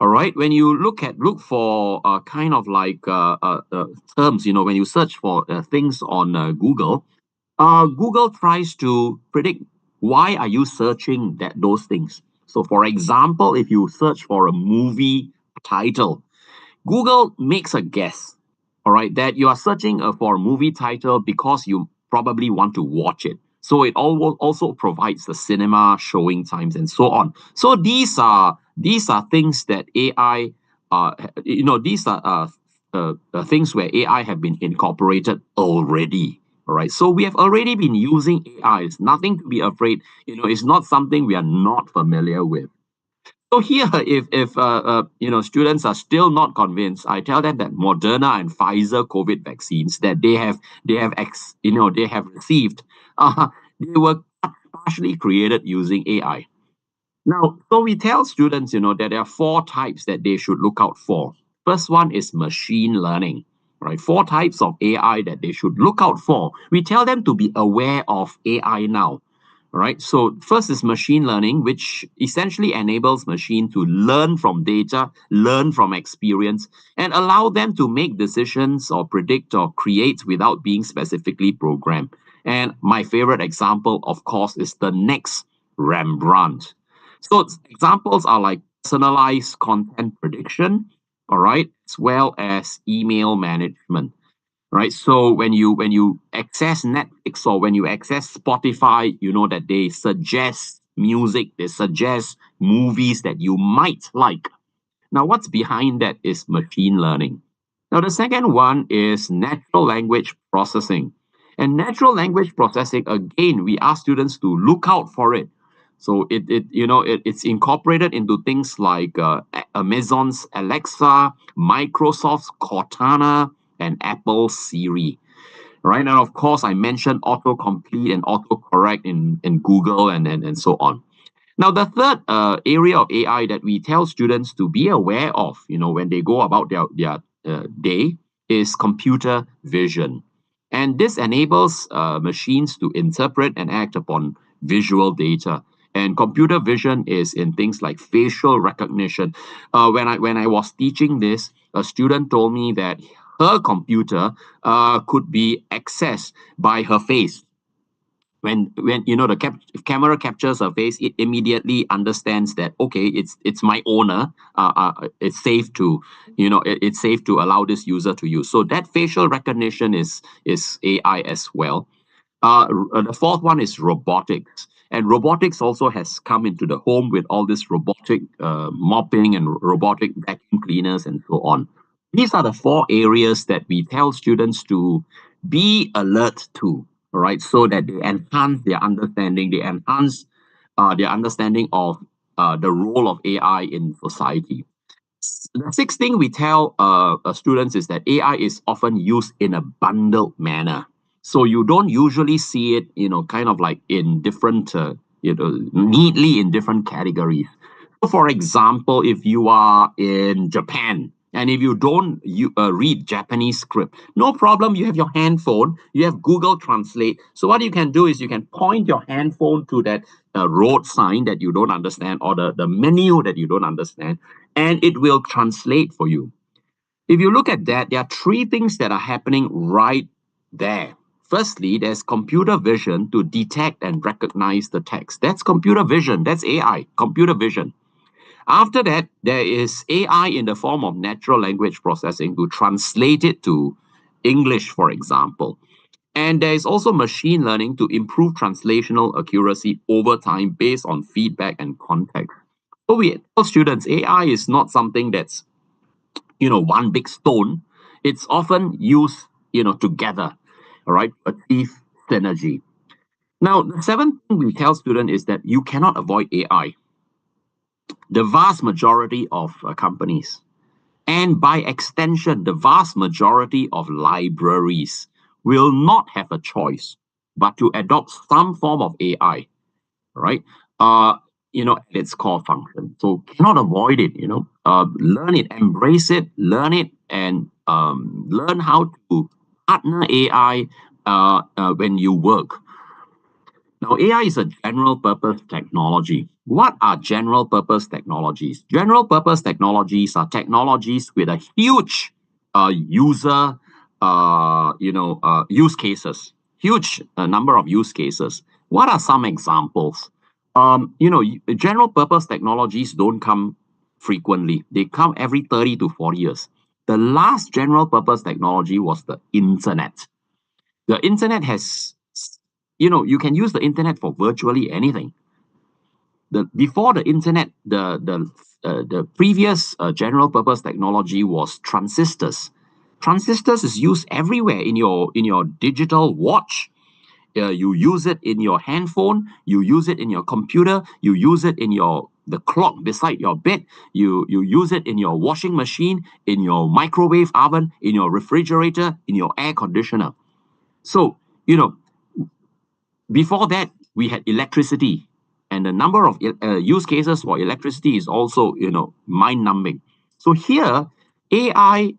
All right. When you look for kind of like terms, when you search for things on Google, Google tries to predict why are you searching those things. So, for example, if you search for a movie title, Google makes a guess, all right, that you are searching for a movie title because you probably want to watch it. So it also provides the cinema showing times and so on. So these are things that AI, these are things where AI have been incorporated already. All right. So we have already been using AI. It's nothing to be afraid. It's not something we are not familiar with. So here, if students are still not convinced, I tell them that Moderna and Pfizer COVID vaccines that they have received, they were partially created using AI. Now, so we tell students, that there are 4 types that they should look out for. First one is machine learning. Right, 4 types of AI that they should look out for. We tell them to be aware of AI now. Right, so first is machine learning, which essentially enables machine to learn from data, learn from experience, and allow them to make decisions or predict or create without being specifically programmed. And my favorite example, of course, is the next Rembrandt. So examples are like personalized content prediction, all right, as well as email management. Right, so when you access Netflix or when you access Spotify, you know that they suggest music, they suggest movies that you might like. Now, what's behind that is machine learning. Now, the second one is natural language processing. And natural language processing, again, we ask students to look out for it. So it's incorporated into things like Amazon's Alexa, Microsoft's Cortana, and Apple Siri. Right, and of course, I mentioned autocomplete and autocorrect in Google and so on. Now, the third area of AI that we tell students to be aware of, when they go about their day, is computer vision. And this enables machines to interpret and act upon visual data. And computer vision is in things like facial recognition. When I was teaching this, a student told me that her computer could be accessed by her face. When the camera captures her face, it immediately understands that, okay, it's my owner. It's safe to it's safe to allow this user to use. So that facial recognition is AI as well. The fourth one is robotics. And robotics also has come into the home with all this robotic mopping and robotic vacuum cleaners and so on. These are the 4 areas that we tell students to be alert to, all right, so that they enhance their understanding, they enhance their understanding of the role of AI in society. The 6th thing we tell students is that AI is often used in a bundled manner. So you don't usually see it, kind of like in different, neatly in different categories. So for example, if you are in Japan, and if you don't read Japanese script, no problem. You have your handphone, you have Google Translate. So what you can do is you can point your handphone to that road sign that you don't understand, or the menu that you don't understand, and it will translate for you. If you look at that, there are 3 things that are happening right there. Firstly, there's computer vision to detect and recognize the text. That's computer vision. That's AI, computer vision. After that, there is AI in the form of natural language processing to translate it to English, for example. And there is also machine learning to improve translational accuracy over time based on feedback and context. So we tell students AI is not something that's, one big stone. It's often used, together, all right, to achieve synergy. Now, the 7th thing we tell students is that you cannot avoid AI. The vast majority of companies, and by extension, the vast majority of libraries will not have a choice but to adopt some form of AI, right? At its core function. So cannot avoid it, learn it, embrace it, learn it, and learn how to partner AI when you work. Now, AI is a general purpose technology. What are general purpose technologies? General purpose technologies are technologies with a huge use cases, huge number of use cases. What are some examples? General purpose technologies don't come frequently. They come every 30 to 40 years. The last general purpose technology was the internet. The internet has, you can use the internet for virtually anything. Before the internet, the previous general purpose technology was transistors. Transistors is used everywhere in your digital watch. You use it in your handphone, you use it in your computer, you use it in the clock beside your bed, you use it in your washing machine, in your microwave oven, in your refrigerator, in your air conditioner. So, before that, we had electricity, and the number of use cases for electricity is also, mind-numbing. So here, AI,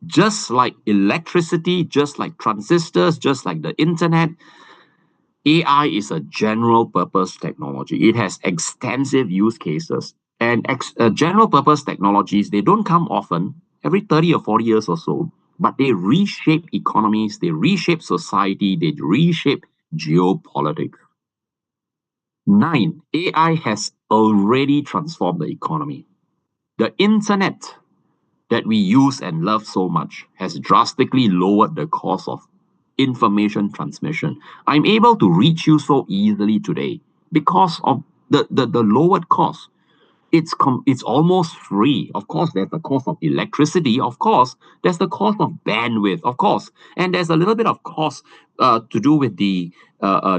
just like electricity, just like transistors, just like the internet, AI is a general purpose technology. It has extensive use cases. And general purpose technologies, they don't come often, every 30 or 40 years or so, but they reshape economies, they reshape society, they reshape geopolitics. 9, AI has already transformed the economy. The internet that we use and love so much has drastically lowered the cost of information transmission. I'm able to reach you so easily today because of the lowered cost. It's almost free. Of course, there's the cost of electricity. Of course, there's the cost of bandwidth. Of course, and there's a little bit of cost to do with the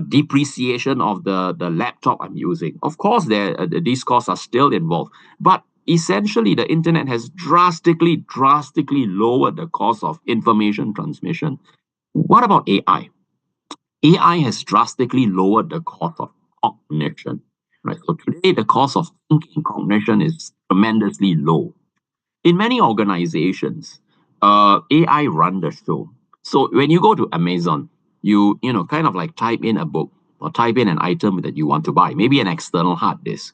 depreciation of the laptop I'm using. Of course, these costs are still involved, but essentially, the internet has drastically lowered the cost of information transmission. What about AI? AI has drastically lowered the cost of cognition. Right? So today, the cost of thinking cognition is tremendously low. In many organizations, AI run the show. So when you go to Amazon, you kind of like type in a book or type in an item that you want to buy, maybe an external hard disk.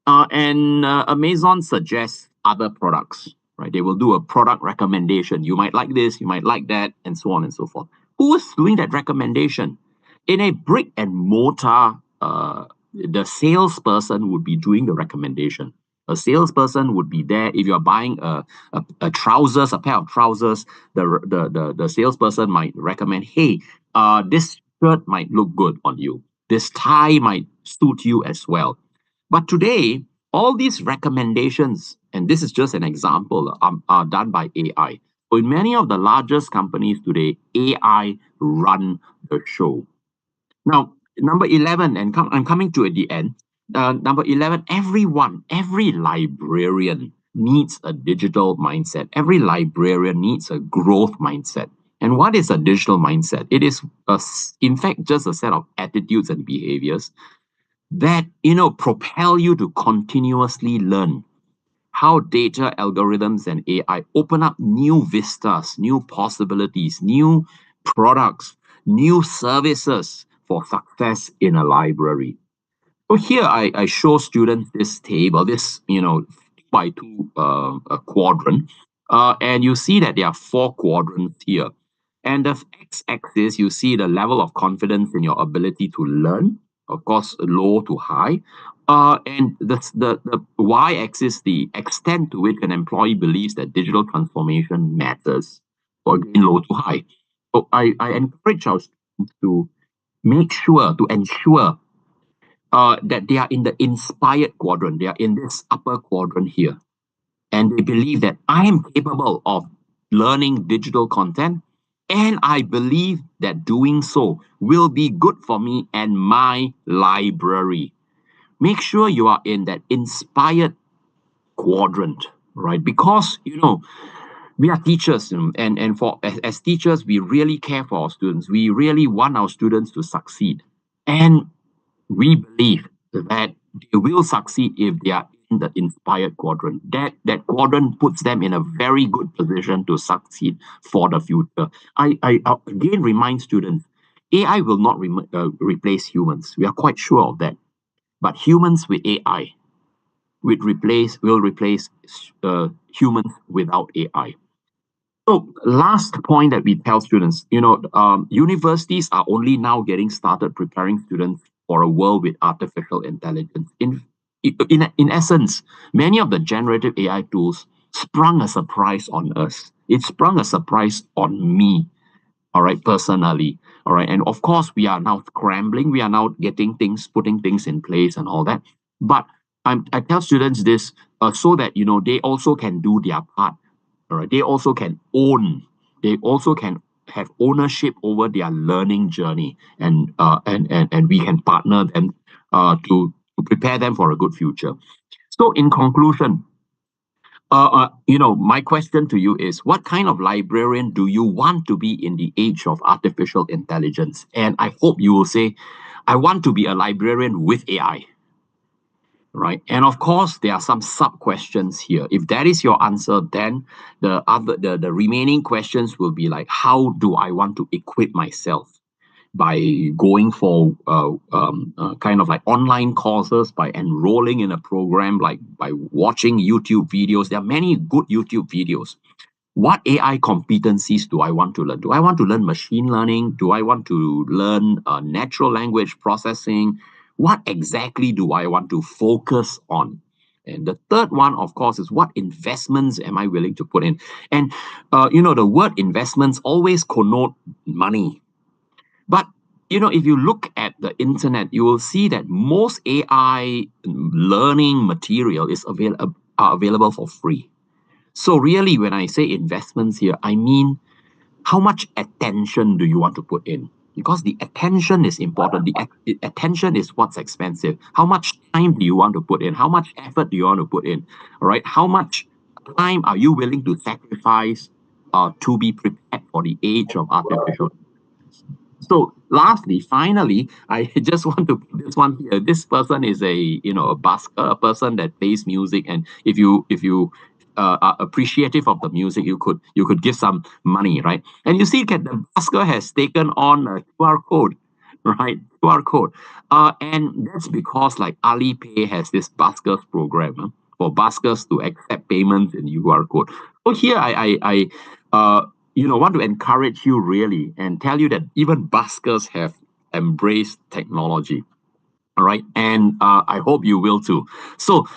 And Amazon suggests other products, right? They will do a product recommendation. You might like this, you might like that, and so on and so forth. Who is doing that recommendation? In a brick and mortar, the salesperson would be doing the recommendation. A salesperson would be there. If you're buying a pair of trousers, the salesperson might recommend, hey, this shirt might look good on you. This tie might suit you as well. But today, all these recommendations, and this is just an example, are done by AI. So in many of the largest companies today, AI run the show. Now, number 11, and I'm coming to at the end. Number 11, every librarian needs a digital mindset. Every librarian needs a growth mindset. And what is a digital mindset? It is, in fact, just a set of attitudes and behaviors that, propel you to continuously learn how data, algorithms, and AI open up new vistas, new possibilities, new products, new services for success in a library. So here I show students this table, this 2x2 quadrant, and you see that there are 4 quadrants here. And the x-axis, you see the level of confidence in your ability to learn, of course, low to high. And the y-axis, the extent to which an employee believes that digital transformation matters, or again, low to high. So I encourage our students to ensure that they are in the inspired quadrant. They are in this upper quadrant here. And they believe that I am capable of learning digital content, and I believe that doing so will be good for me and my library. Make sure you are in that inspired quadrant, right? Because, we are teachers, and as teachers, we really care for our students. We really want our students to succeed. And we believe that they will succeed if they are in the inspired quadrant. That quadrant puts them in a very good position to succeed for the future. I again remind students, AI will not replace humans. We are quite sure of that. But humans with AI will replace humans without AI. So last point that we tell students, universities are only now getting started preparing students for a world with artificial intelligence. In essence, many of the generative AI tools sprung a surprise on us. It sprung a surprise on me, all right, personally, all right. And of course, we are now scrambling. We are now putting things in place and all that. But I tell students this so that, they also can do their part. All right, they also can have ownership over their learning journey, and we can partner them to prepare them for a good future. So in conclusion, my question to you is, what kind of librarian do you want to be in the age of artificial intelligence? And I hope you will say, I want to be a librarian with AI. Right. And of course, there are some sub questions here. If that is your answer, then the remaining questions will be like, how do I want to equip myself? By going for kind of like online courses, by enrolling in a program, like by watching YouTube videos. There are many good YouTube videos. What AI competencies do I want to learn? Do I want to learn machine learning? Do I want to learn natural language processing? What exactly do I want to focus on? And the third one, of course, is what investments am I willing to put in? And, the word investments always connote money. But, if you look at the internet, you will see that most AI learning material is available for free. So really, when I say investments here, I mean, how much attention do you want to put in? Because the attention is important. The attention is what's expensive. How much time do you want to put in? How much effort do you want to put in? All right. How much time are you willing to sacrifice to be prepared for the age of artificial intelligence? So lastly, finally, I just want to put this one here. This person is a busker, a person that plays music, and if you are appreciative of the music, you could give some money, right? And you see that the busker has taken on a QR code, right? QR code, and that's because like Alipay has this buskers program for buskers to accept payments in QR code. So here I want to encourage you really and tell you that even buskers have embraced technology. All right. And I hope you will too. So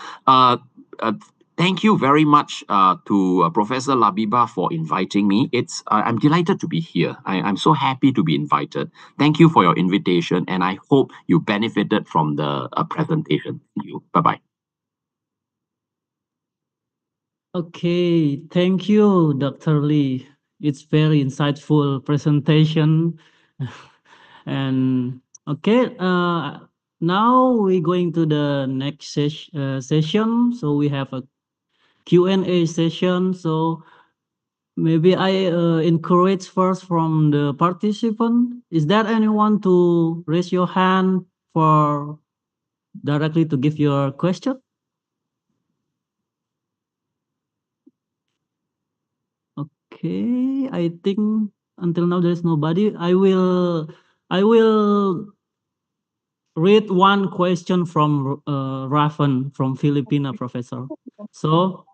thank you very much to Professor Labibah for inviting me. I'm delighted to be here. I'm so happy to be invited. Thank you for your invitation, and I hope you benefited from the presentation. Thank you. Bye-bye. Okay, thank you, Dr. Lee. It's very insightful presentation. And okay, now we're going to the next session. So we have a Q&A session. So maybe I encourage first from the participant. Is there anyone to raise your hand for directly to give your question? Okay, I think until now there is nobody. I will read one question from Raven from Filipina, Professor. So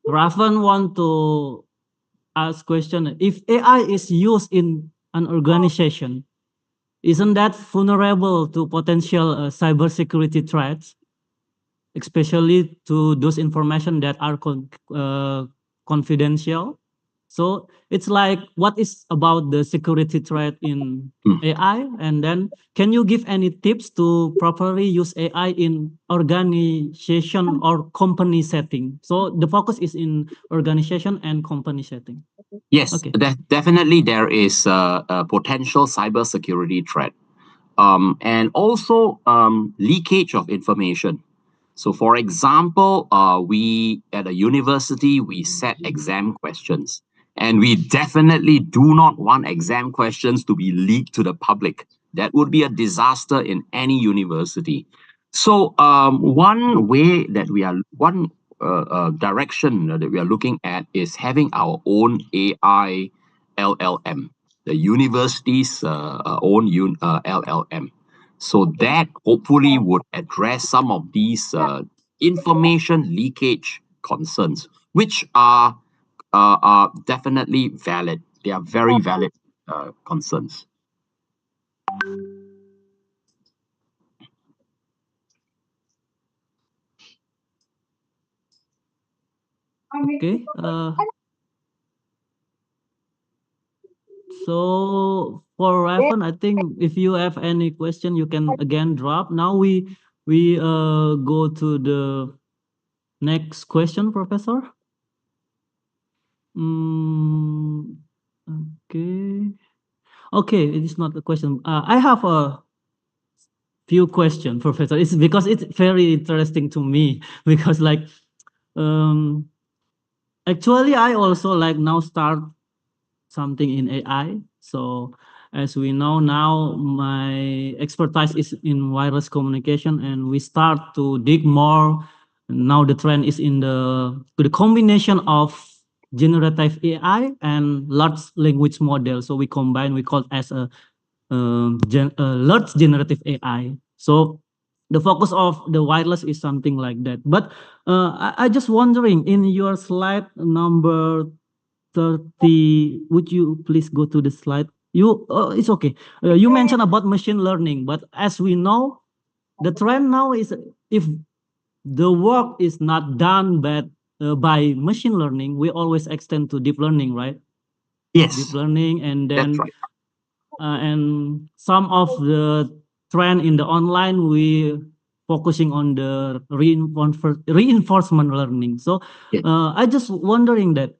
Raven want to ask question: if AI is used in an organization, isn't that vulnerable to potential cybersecurity threats, especially to those information that are confidential? So it's like, what is about the security threat in AI? And then can you give any tips to properly use AI in organization or company setting? So the focus is in organization and company setting. Yes, Okay. definitely there is a potential cybersecurity threat, and also leakage of information. So, for example, we at a university, we set exam questions, and we definitely do not want exam questions to be leaked to the public. That would be a disaster in any university. So, one direction that we are looking at is having our own AI LLM, the university's own LLM. So that hopefully would address some of these information leakage concerns, which are definitely valid. They are very valid concerns. Okay. So for Raven, I think if you have any question, you can again drop. Now we go to the next question, Professor. Okay. Okay, it is not a question. I have a few questions, Professor. It's because it's very interesting to me because like actually I also like now start something in AI. So as we know now, my expertise is in wireless communication, and we start to dig more. Now the trend is in the combination of generative AI and large language model. So we combine, we call it as a large generative AI. So the focus of the wireless is something like that. But I just wondering, in your slide number 30, would you please go to the slide? It's okay. You mentioned about machine learning, but as we know, the trend now is if the work is not done by machine learning, we always extend to deep learning, right? Yes, Deep learning, and then that's right. and some of the trend in the online, we focusing on the reinforcement learning. So Yes. I just wondering that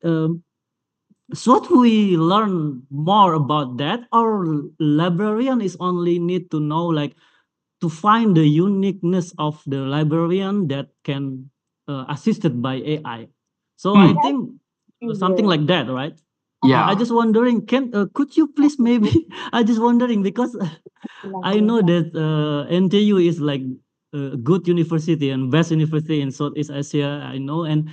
should we learn more about that, or librarian is only need to know like to find the uniqueness of the librarian that can assisted by AI? So I think something like that, right? Yeah. I just wondering, could you please maybe? I just wondering because I know that NTU is like a good university and best university in Southeast Asia. I know, and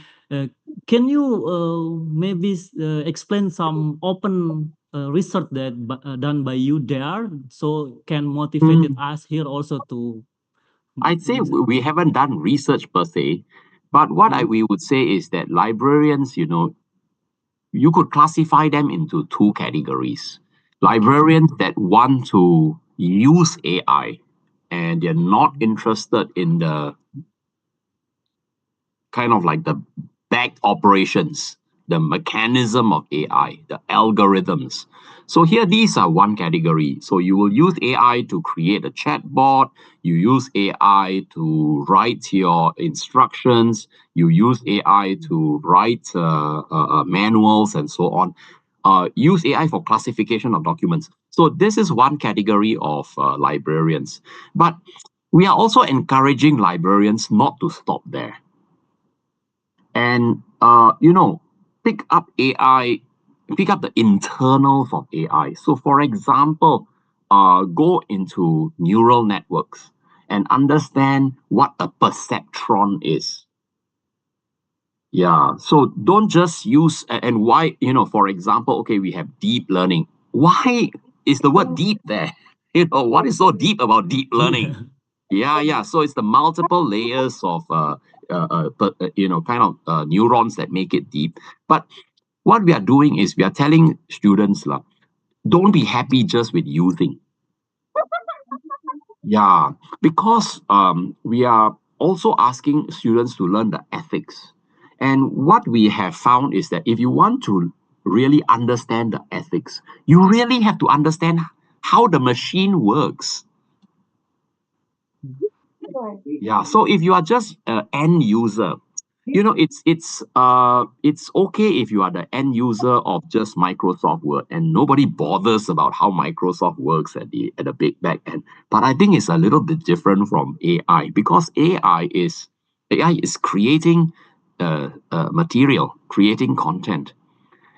can you maybe explain some open research that done by you there, so can motivate us here also to? I'd say we haven't done research per se, but what we would say is that librarians, you could classify them into two categories. Librarians that want to use AI and they're not interested in the kind of like the back operations, the mechanism of AI, the algorithms. So here, these are one category. So you will use AI to create a chatbot. You use AI to write your instructions. You use AI to write manuals and so on. Use AI for classification of documents. So this is one category of librarians. But we are also encouraging librarians not to stop there. And, pick up AI, pick up the internals of AI. So for example, go into neural networks and understand what a perceptron is. Yeah, so don't just use, and why, for example, okay, we have deep learning. Why is the word deep there? What is so deep about deep learning? Yeah. So it's the multiple layers of, neurons that make it deep. But what we are doing is we are telling students, don't be happy just with using. Yeah, because we are also asking students to learn the ethics. And what we have found is that if you want to really understand the ethics, you really have to understand how the machine works. Yeah, so if you are just an end user, it's okay if you are the end user of just Microsoft Word and nobody bothers about how Microsoft works at the big back end. But I think it's a little bit different from AI, because AI is creating material, creating content.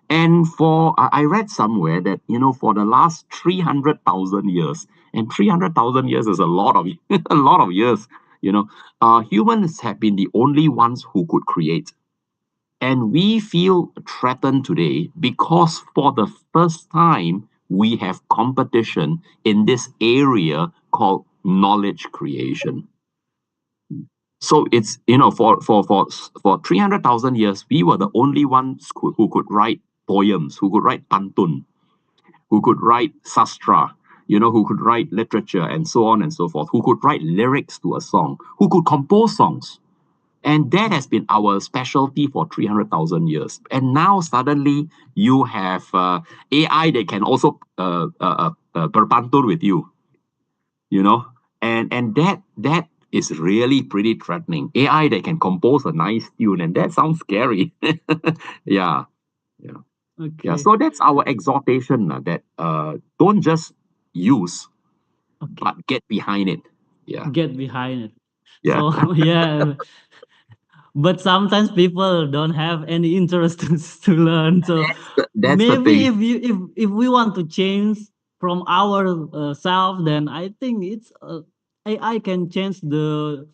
And I read somewhere that, for the last 300,000 years, and 300,000 years is a lot of a lot of years, humans have been the only ones who could create. And we feel threatened today because for the first time, we have competition in this area called knowledge creation. So it's, for 300,000 years, we were the only ones who could write poems, who could write pantun, who could write sastra, who could write literature and so on and so forth, who could write lyrics to a song, who could compose songs. And that has been our specialty for 300,000 years. And now suddenly you have AI that can also berpantun with you, and that is really pretty threatening. AI that can compose a nice tune, and that sounds scary. Yeah. Okay. Yeah, so that's our exhortation, that don't just use, Okay. but get behind it. Yeah. Get behind it. Yeah. So yeah, but sometimes people don't have any interest to learn. So That's the maybe thing. if we want to change from our self, then I think it's AI can change the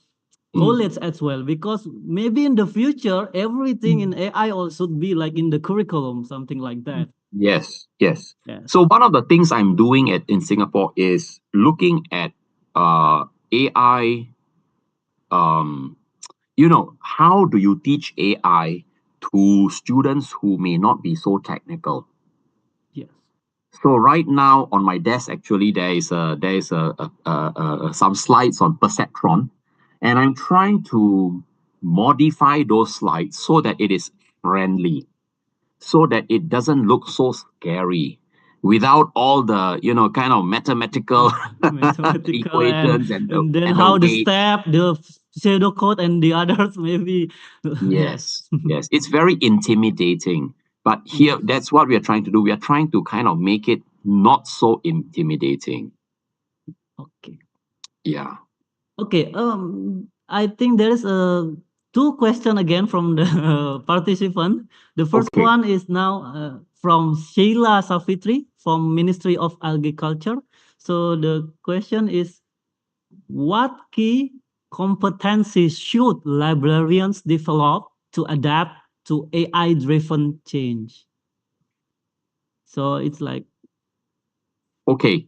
college as well, because maybe in the future everything in AI also be like in the curriculum, something like that. Yes. Yes. So one of the things I'm doing in Singapore is looking at AI. How do you teach AI to students who may not be so technical? Yes. So right now on my desk, actually, there is some slides on perceptron, and I'm trying to modify those slides so that it is friendly, so that it doesn't look so scary, without all the kind of mathematical equations and then the how the weight. step, the pseudocode and the others maybe. Yes. It's very intimidating. But here, that's what we are trying to do. We are trying to kind of make it not so intimidating. Okay. Yeah. Okay. I think there is two questions again from the participant. The first Okay. one is now from Sheila Safitri from Ministry of Agriculture. So the question is, what key competencies should librarians develop to adapt to AI-driven change? So it's like, Okay.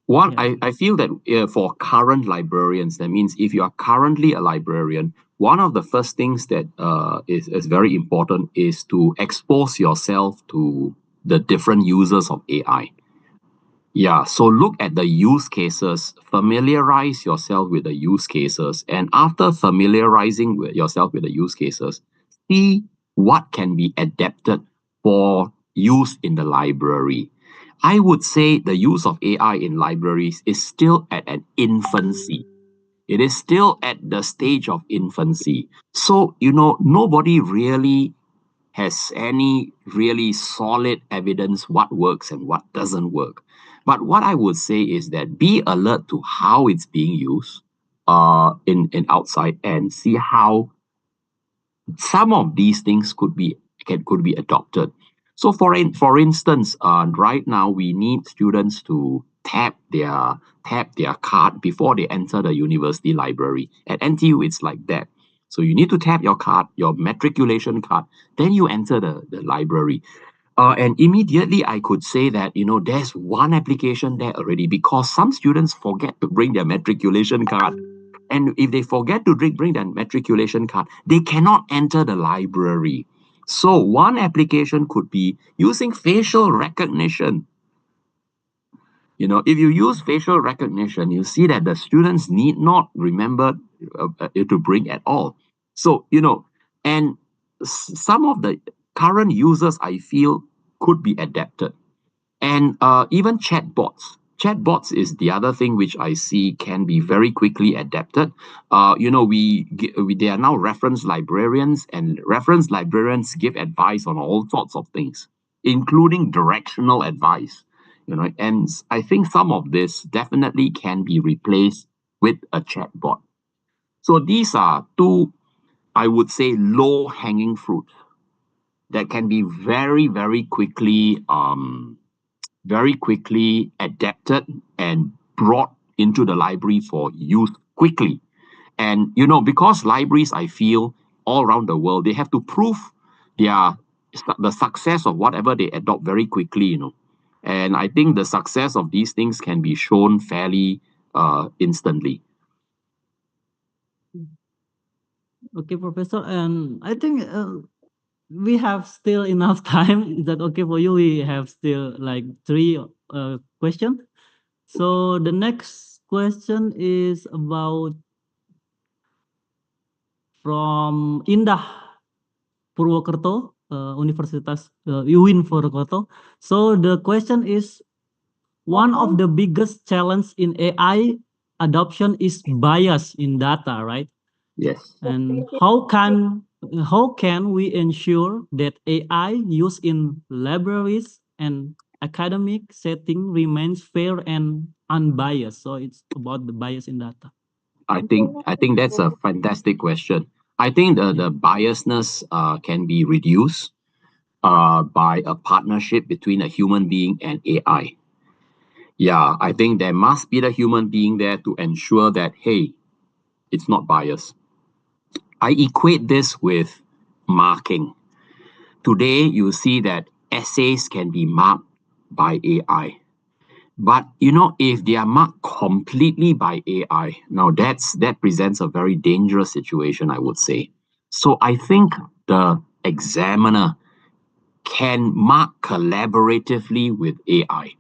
I feel that for current librarians, that means if you are currently a librarian, one of the first things that is very important is to expose yourself to the different users of AI. Yeah, so look at the use cases, familiarize yourself with the use cases, and after familiarizing yourself with the use cases, see what can be adapted for use in the library. I would say the use of AI in libraries is still at an infancy. It is still at the stage of infancy. So, nobody really has any really solid evidence what works and what doesn't work. But what I would say is that be alert to how it's being used in outside and see how some of these things could be adopted. So for instance, right now we need students to tap their card before they enter the university library. At NTU, it's like that. So you need to tap your card, your matriculation card, then you enter the library. And immediately I could say that, there's one application there already because some students forget to bring their matriculation card. And if they forget to bring their matriculation card, they cannot enter the library. So one application could be using facial recognition. If you use facial recognition, you see that the students need not remember to bring at all. So, and some of the current users, I feel, could be adapted. And even chatbots. Chatbots is the other thing which I see can be very quickly adapted. They are now reference librarians, and reference librarians give advice on all sorts of things, including directional advice. And I think some of this definitely can be replaced with a chatbot. So these are two, I would say, low-hanging fruit that can be very, very quickly adapted and brought into the library for use quickly. And, because libraries, I feel, all around the world, they have to prove the success of whatever they adopt very quickly, And I think the success of these things can be shown fairly instantly. Okay, Professor, and I think we have still enough time. Is that okay for you? We have still like 3 questions. So the next question is about from Indah Purwokerto, Universitas UIN Purwokerto. So the question is, one of the biggest challenge in AI adoption is bias in data, right? Yes. And how can we ensure that AI used in libraries and academic setting remains fair and unbiased? So it's about the bias in data. I think that's a fantastic question. I think the biasness can be reduced by a partnership between a human being and AI. Yeah, I think there must be the human being there to ensure that, hey, it's not biased. I equate this with marking. Today, you see that essays can be marked by AI. But if they are marked completely by AI, now that presents a very dangerous situation, I would say. So I think the examiner can mark collaboratively with AI.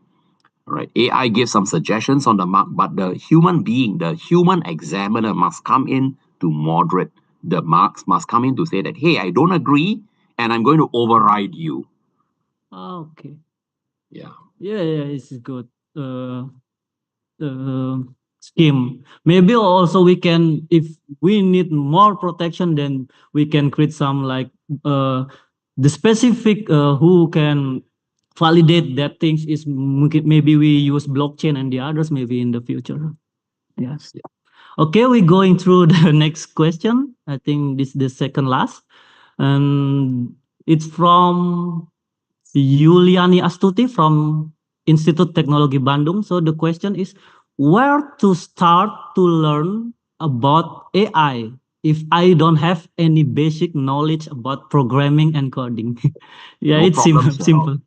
Right? AI gives some suggestions on the mark, but the human being, the human examiner must come in to moderate the marks, must come in to say that, hey, I don't agree, and I'm going to override you. Okay. Yeah. Yeah, it's good. Scheme. Maybe also we can, if we need more protection, then we can create some like the specific who can validate that things is maybe we use blockchain and the others maybe in the future. Yes. Yeah. Okay, we're going through the next question. I think this is the second last, and it's from Yuliani Astuti from Institut Teknologi Bandung. So the question is, where to start to learn about AI if I don't have any basic knowledge about programming and coding? Yeah, No it's simple. problems at all. Simple.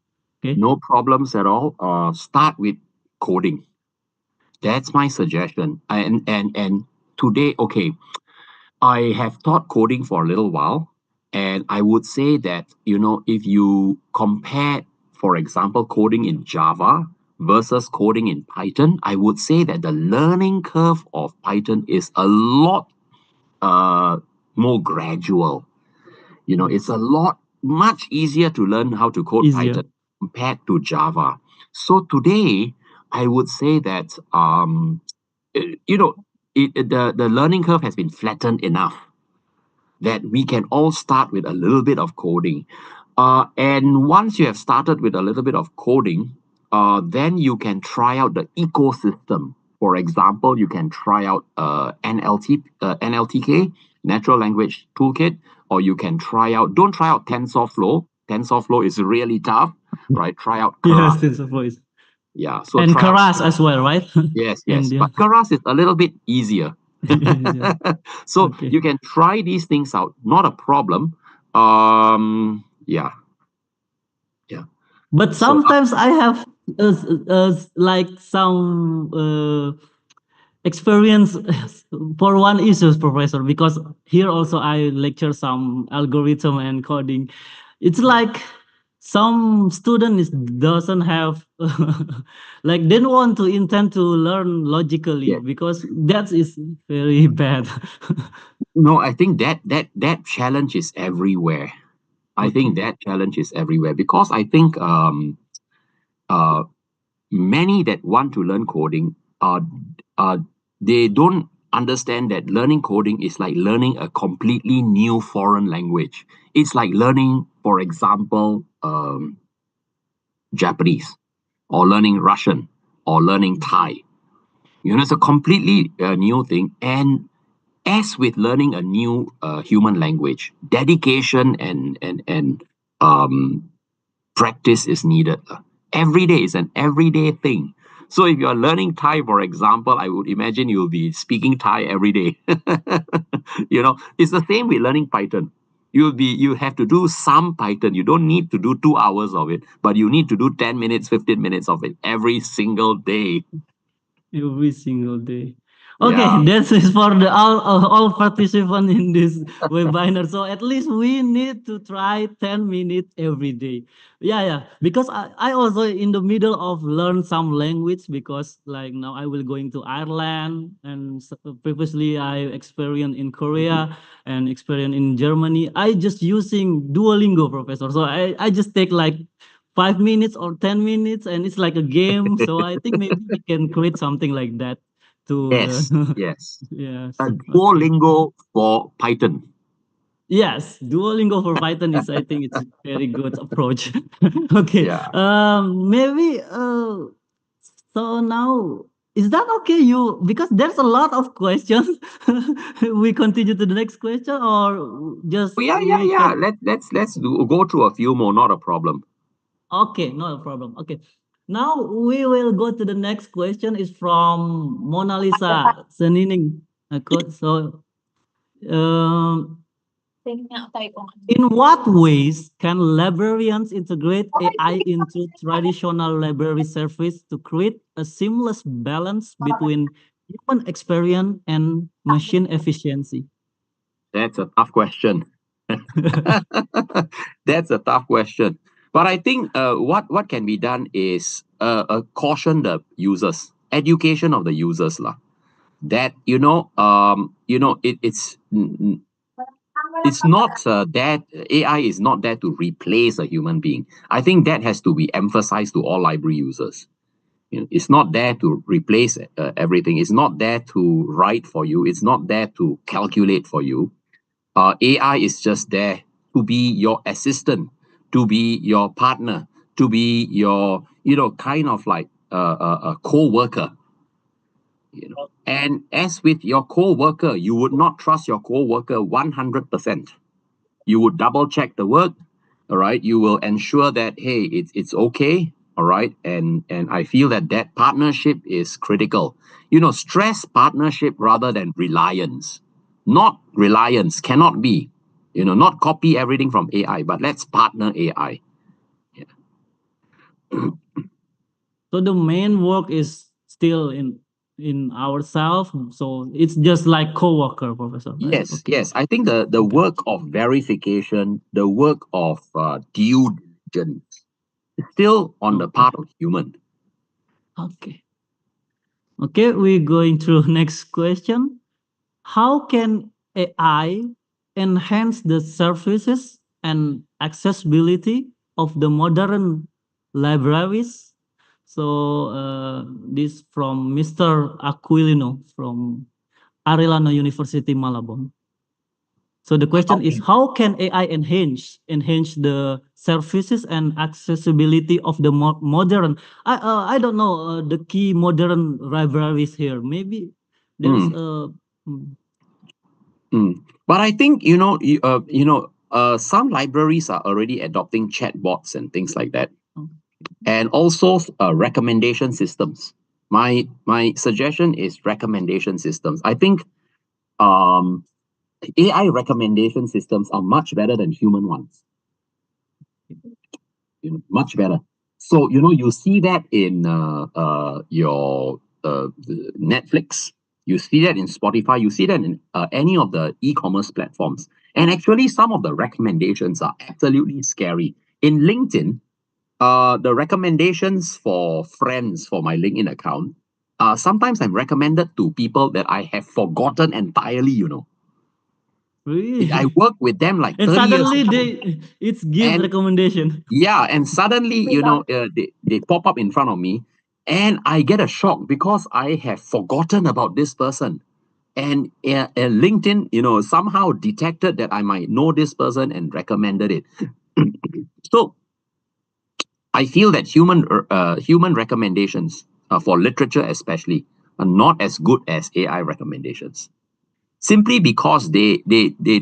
Okay. No problems at all. Start with coding. That's my suggestion. And today, okay, I have taught coding for a little while, and I would say that if you compare, for example, coding in Java versus coding in Python, I would say that the learning curve of Python is a lot more gradual. It's a lot much easier to learn how to code Easier. Python compared to Java. So today, I would say that the learning curve has been flattened enough that we can all start with a little bit of coding. And once you have started with a little bit of coding, then you can try out the ecosystem. For example, you can try out NLTK, Natural Language Toolkit, or you can don't try out TensorFlow. TensorFlow is really tough, right? Try out Yes, Keras. TensorFlow is. Yeah, so And try out Keras as well, right? Yes, And but Keras is a little bit easier. yeah. So Okay. you can try these things out, not a problem. Yeah. But So, sometimes I have like some experience for one issue, Professor, because here also I lecture some algorithm and coding. It's like some students doesn't have like they don't want to intend to learn logically Yeah. because that is very bad. No, I think that challenge is everywhere. I think Okay. that challenge is everywhere because I think many that want to learn coding they don't understand that learning coding is like learning a completely new foreign language. It's like learning, for example, Japanese, or learning Russian, or learning Thai. It's a completely new thing. And as with learning a new human language, dedication and practice is needed. Every day is an everyday thing. So if you're learning Thai, for example, I would imagine you'll be speaking Thai every day. It's the same with learning Python. You have to do some Python. You don't need to do 2 hours of it, but you need to do 10 minutes, 15 minutes of it every single day. Every single day. Okay, Yeah. that is for the all participants in this webinar. So at least we need to try 10 minutes every day. Yeah. Because I also in the middle of learn some language because like now I will going to Ireland and previously I experienced in Korea and experienced in Germany. I just using Duolingo, Professor. So I just take like 5 minutes or 10 minutes and it's like a game. So I think maybe we can create something like that to Yes. Yes. yes. A Okay. Duolingo for Python. Yes, Duolingo for Python is I think it's a very good approach. Okay. Yeah. Maybe so now is that okay you because there's a lot of questions. We continue to the next question or just Oh, yeah. we can Let's go through a few more. Not a problem. okay, not a problem. Okay. Now we will go to the next question is from Mona Lisa Senining. So in what ways can librarians integrate AI into traditional library service to create a seamless balance between human experience and machine efficiency? That's a tough question. That's a tough question. But I think what can be done is caution the users, education of the users lah. That it's not that AI is not there to replace a human being. I think that has to be emphasized to all library users. It's not there to replace everything. It's not there to write for you. It's not there to calculate for you. AI is just there to be your assistant, to be your partner, to be your, kind of like a co-worker. And as with your co-worker, you would not trust your co-worker 100%. You would double check the work, all right? You will ensure that, hey, it's okay, all right? And I feel that partnership is critical. Stress partnership rather than reliance. Not reliance, cannot be. Not copy everything from AI, but let's partner AI. So the main work is still in ourselves. So it's just like co-worker, Professor. Right? Yes, Okay. yes. I think the work of verification, the work of due diligence is still on the part of human. Okay. Okay, we're going through next question. How can AI enhance the services and accessibility of the modern libraries? So this from Mr. Aquilino from Arellano University, Malabon. So the question is, how can AI enhance the services and accessibility of the modern? I don't know the key modern libraries here. Maybe there's a. But I think some libraries are already adopting chatbots and things like that, and also recommendation systems. My suggestion is recommendation systems. I think AI recommendation systems are much better than human ones. Much better. So you see that in your Netflix. You see that in Spotify. You see that in any of the e-commerce platforms. And actually, some of the recommendations are absolutely scary. In LinkedIn, the recommendations for friends for my LinkedIn account, sometimes I'm recommended to people that I have forgotten entirely. Really? I work with them like And 30 years suddenly ago. it's give And- recommendation. Yeah, and suddenly, they pop up in front of me, and I get a shock because I have forgotten about this person. And LinkedIn, somehow detected that I might know this person and recommended it. So I feel that human recommendations for literature especially are not as good as AI recommendations. Simply because they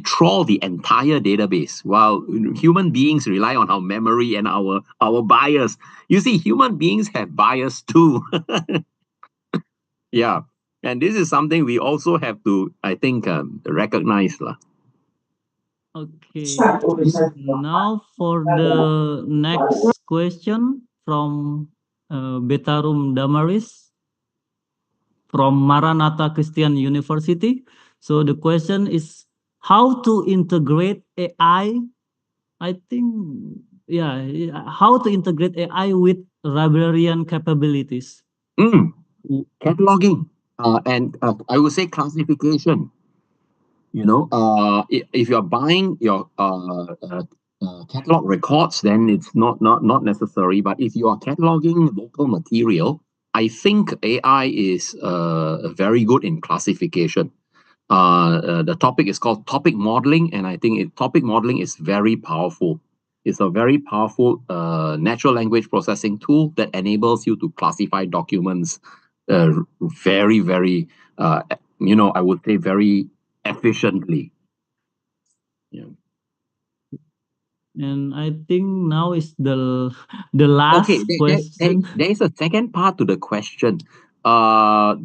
trawl the entire database, while human beings rely on our memory and our bias. You see, human beings have bias too. Yeah, and this is something we also have to, I think, recognize lah. Okay. Now for the next question from Betarum Damaris from Maranatha Christian University. So the question is how to integrate AI. I think, yeah, how to integrate AI with librarian capabilities. Cataloging and I would say classification. If you're buying your catalog records, then it's not necessary. But if you are cataloging local material, I think AI is very good in classification. The topic is called topic modeling, and I think topic modeling is very powerful. It's a very powerful natural language processing tool that enables you to classify documents very, very, I would say very efficiently. Yeah. And I think now is the last question. There is a second part to the question. AI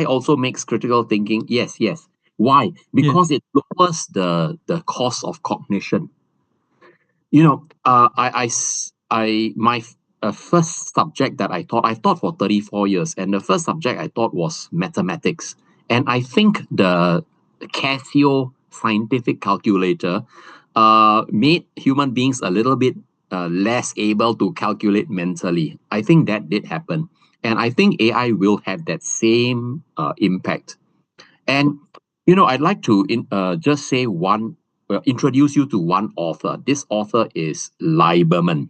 also makes critical thinking. Yes. Why? Because it lowers the cost of cognition. My first subject that I taught for 34 years, and the first subject I taught was mathematics. And I think the Casio scientific calculator made human beings a little bit less able to calculate mentally. I think that did happen. And I think AI will have that same impact. And, I'd like to just say introduce you to one author. This author is Liberman.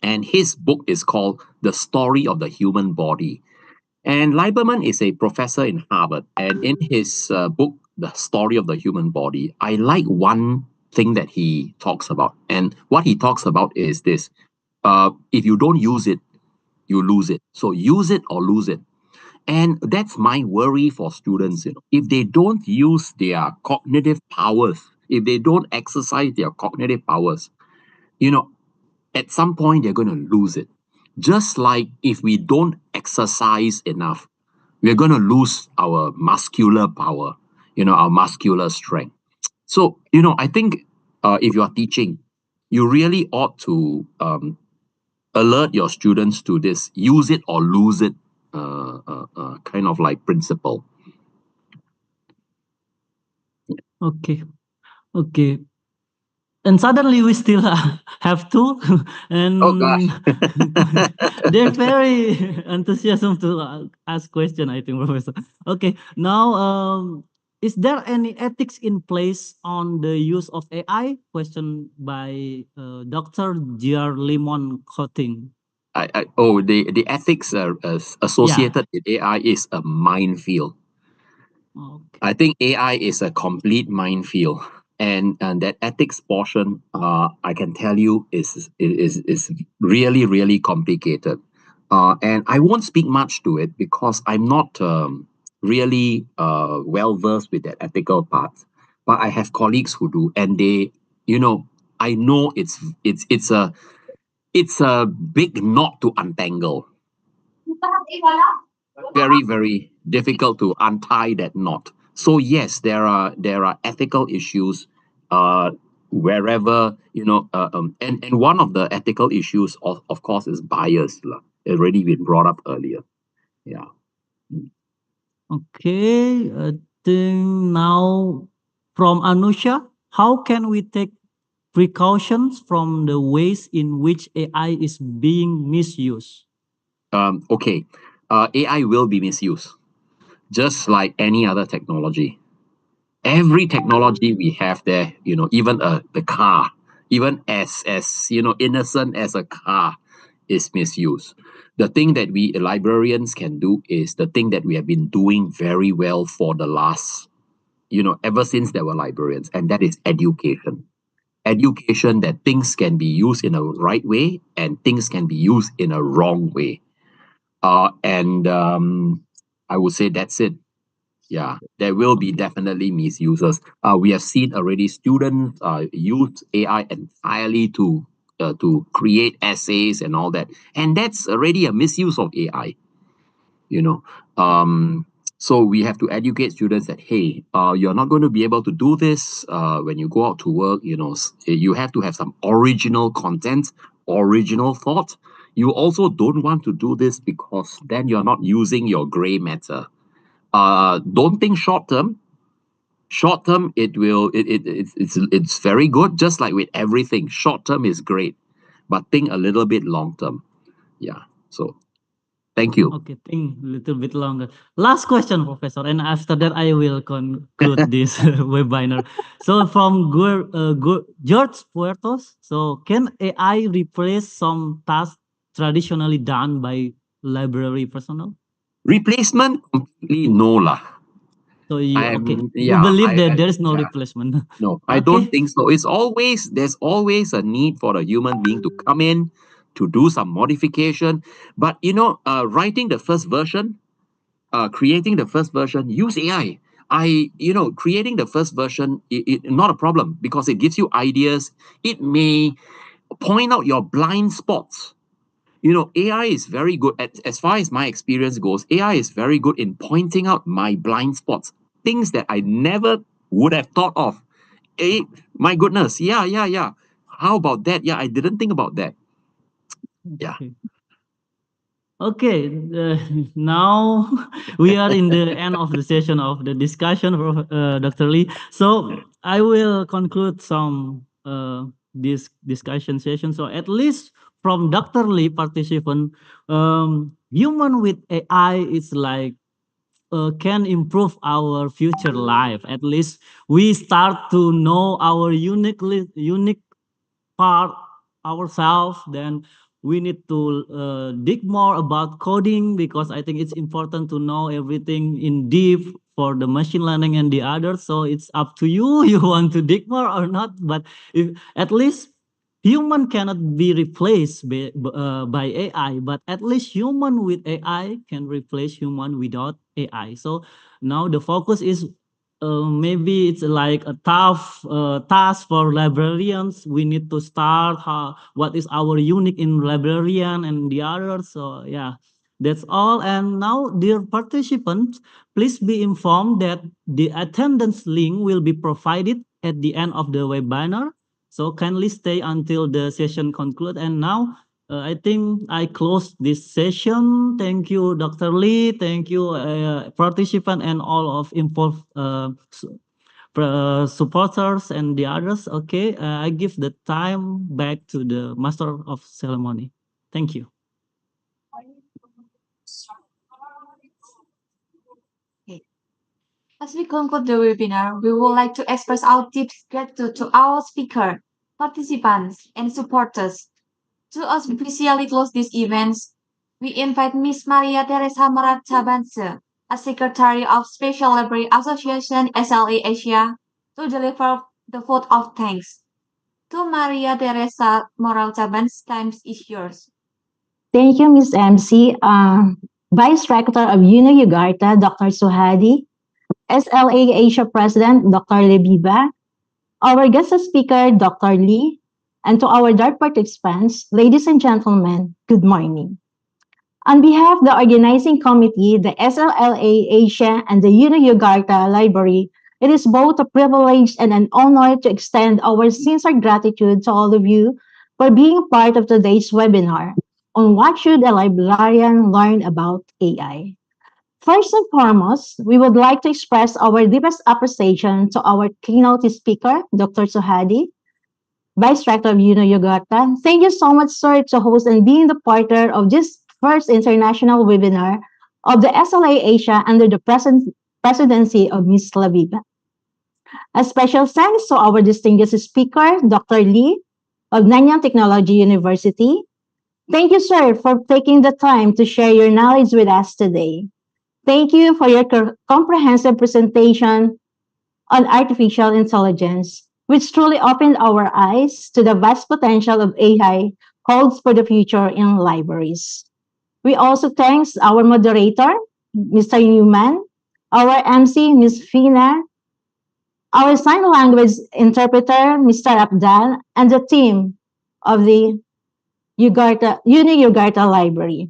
And his book is called The Story of the Human Body. And Liberman is a professor in Harvard. And in his book, The Story of the Human Body, I like one thing that he talks about. And what he talks about is this. If you don't use it, you lose it. So use it or lose it. And that's my worry for students. If they don't use their cognitive powers, if they don't exercise their cognitive powers, at some point they're going to lose it. Just like if we don't exercise enough, we're going to lose our muscular power, our muscular strength. So, I think if you are teaching, you really ought to alert your students to this use it or lose it kind of like principle. Okay. and suddenly we still have two, and Oh gosh. they're very enthusiastic to ask question, I think, Professor. Okay, now is there any ethics in place on the use of AI? Question by Dr. J.R. Limon Coting. The ethics associated with AI is a minefield. Okay. I think AI is a complete minefield, and that ethics portion, I can tell you, is really really complicated. And I won't speak much to it because I'm not really well versed with that ethical part. But I have colleagues who do, and they, I know it's a big knot to untangle. Very very difficult to untie that knot. So yes, there are ethical issues wherever, and one of the ethical issues of course is bias lah. Already been brought up earlier. Yeah. Okay, I think now from Anusha, how can we take precautions from the ways in which AI is being misused? Okay. AI will be misused, just like any other technology. Every technology we have there, even the car, even as innocent as a car, is misused. The thing that we librarians can do is the thing that we have been doing very well for the last, ever since there were librarians, and that is education. Education that things can be used in a right way and things can be used in a wrong way. And I would say that's it. Yeah, there will be definitely misuses. We have seen already students use AI entirely to create essays and all that, and that's already a misuse of AI. You know, so we have to educate students that hey, you're not going to be able to do this when you go out to work. You have to have some original content, original thought. You also don't want to do this because then you're not using your gray matter. Don't think short term. Short term, it's very good. Just like with everything, short term is great, but think a little bit long term. Yeah. So, thank you. Okay, think a little bit longer. Last question, Professor, and after that I will conclude this webinar. So from George Puertos, so can AI replace some tasks traditionally done by library personnel? Replacement completely no lah. So you Yeah, believe that there is no replacement? No, I don't think so. There's always a need for a human being to come in to do some modification. But writing the first version, creating the first version, use AI. Creating the first version, not a problem because it gives you ideas. It may point out your blind spots. AI is very good as far as my experience goes. AI is very good in pointing out my blind spots, things that I never would have thought of. Hey, my goodness, yeah. How about that? Yeah, I didn't think about that. Yeah. Okay, now we are in the end of the session of the discussion, Dr. Lee. So I will conclude some this discussion session. So at least from Dr. Lee participant, human with AI is like can improve our future life. At least we start to know our unique part ourselves. Then we need to dig more about coding because I think it's important to know everything in deep for the machine learning and the others. So it's up to you. You want to dig more or not? But if at least human cannot be replaced by AI, but at least human with AI can replace human without AI. So now the focus is maybe it's like a tough task for librarians. We need to start what is our unique in librarian and the others. So yeah, that's all. And now, dear participants, please be informed that the attendance link will be provided at the end of the webinar. So kindly stay until the session conclude. And now I think I close this session. Thank you, Dr. Lee. Thank you, participant and all of involved supporters and the others. Okay, I give the time back to the Master of Ceremony. Thank you. As we conclude the webinar, we would like to express our deep gratitude to our speaker, participants, and supporters. To officially close these events, we invite Ms. Maria Teresa Cabanse, a Secretary of Special Library Association SLA-Asia, to deliver the vote of thanks. To Maria Teresa Cabanse, time is yours. Thank you, Ms. MC. Vice Rector of Yogyakarta, Dr. Suhadi, SLA-Asia President, Dr. Labibah, our guest speaker, Dr. Lee, and to our DART participants, ladies and gentlemen, good morning. On behalf of the organizing committee, the SLA-Asia, and the Yogyakarta Library, it is both a privilege and an honor to extend our sincere gratitude to all of you for being part of today's webinar on what should a librarian learn about AI. First and foremost, we would like to express our deepest appreciation to our keynote speaker, Dr. Suhadi, Vice Rector of Yogyakarta. Thank you so much, sir, to host and being the partner of this first international webinar of the SLA-Asia under the presidency of Ms. Labibah. A special thanks to our distinguished speaker, Dr. Lee of Nanyang Technology University. Thank you, sir, for taking the time to share your knowledge with us today. Thank you for your comprehensive presentation on artificial intelligence, which truly opened our eyes to the vast potential of AI holds for the future in libraries. We also thank our moderator, Mr. Nyoman, our MC, Ms. Fina, our sign language interpreter, Mr. Abdal, and the team of the Yogyakarta Library.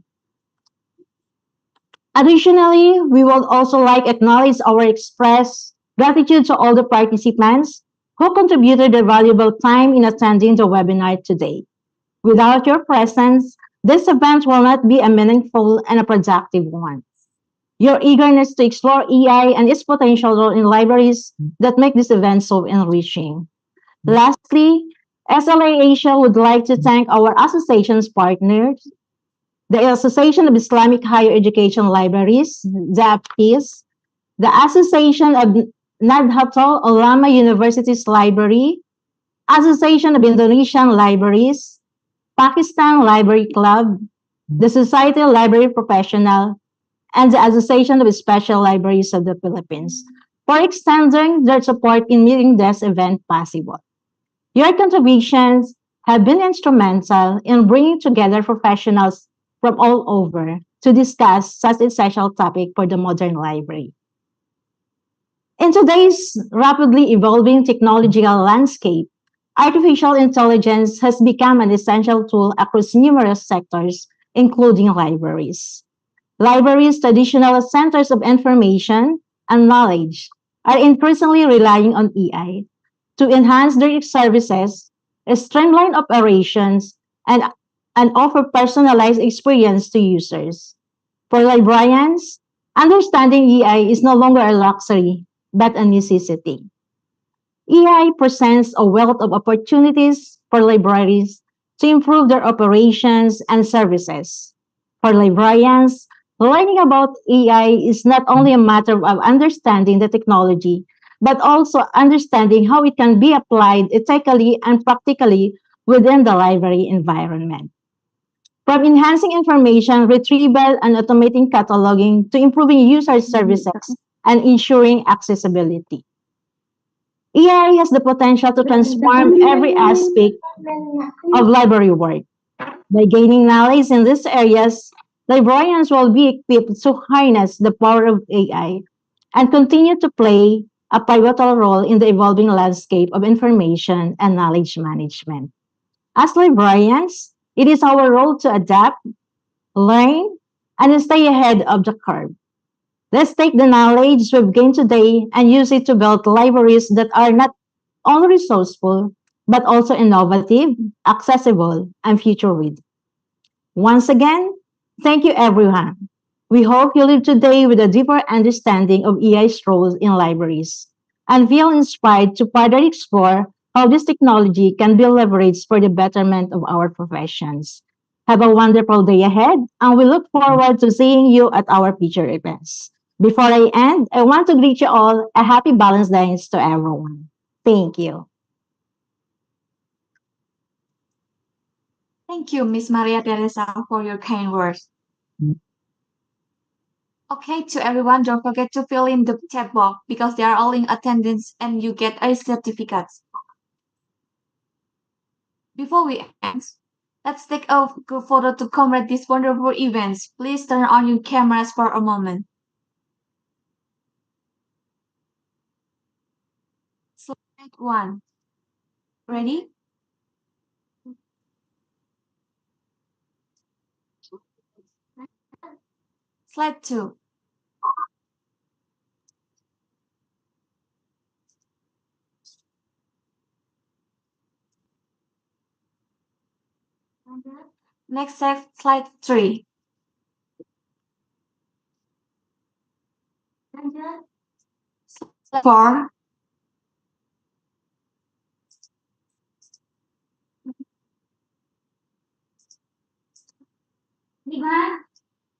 Additionally, we would also like to acknowledge our express gratitude to all the participants who contributed their valuable time in attending the webinar today. Without your presence, this event will not be a meaningful and a productive one. Your eagerness to explore AI and its potential role in libraries that make this event so enriching. Lastly, SLA-Asia would like to thank our association's partners, the Association of Islamic Higher Education Libraries, the APIS, the Association of Nahdlatul Ulama Universities Library, Association of Indonesian Libraries, Pakistan Library Club, the Society of Library Professional, and the Association of Special Libraries of the Philippines for extending their support in making this event possible. Your contributions have been instrumental in bringing together professionals from all over to discuss such an essential topic for the modern library. In today's rapidly evolving technological landscape, artificial intelligence has become an essential tool across numerous sectors, including libraries. Libraries, traditional centers of information and knowledge, are increasingly relying on AI to enhance their services, streamline operations, and offer personalized experience to users. For librarians, understanding AI is no longer a luxury, but a necessity. AI presents a wealth of opportunities for libraries to improve their operations and services. For librarians, learning about AI is not only a matter of understanding the technology, but also understanding how it can be applied ethically and practically within the library environment. From enhancing information retrieval and automating cataloging to improving user services and ensuring accessibility. AI has the potential to transform every aspect of library work. By gaining knowledge in these areas, librarians will be equipped to harness the power of AI and continue to play a pivotal role in the evolving landscape of information and knowledge management. As librarians, it is our role to adapt, learn, and stay ahead of the curve. Let's take the knowledge we've gained today and use it to build libraries that are not only resourceful, but also innovative, accessible, and future-ready. Once again, thank you everyone. We hope you live today with a deeper understanding of AI's role in libraries. and feel inspired to further explore how this technology can be leveraged for the betterment of our professions. Have a wonderful day ahead, and we look forward to seeing you at our future events. Before I end, I want to greet you all a happy Valentine's to everyone. Thank you. Thank you, Miss Maria Teresa, for your kind words. Okay, to everyone, don't forget to fill in the chat box because they are all in attendance and you get a certificate. Before we end, let's take a group photo to commemorate this wonderful event. Please turn on your cameras for a moment. Slide 1. Ready? Slide 2. Next slide 3. Slide 4.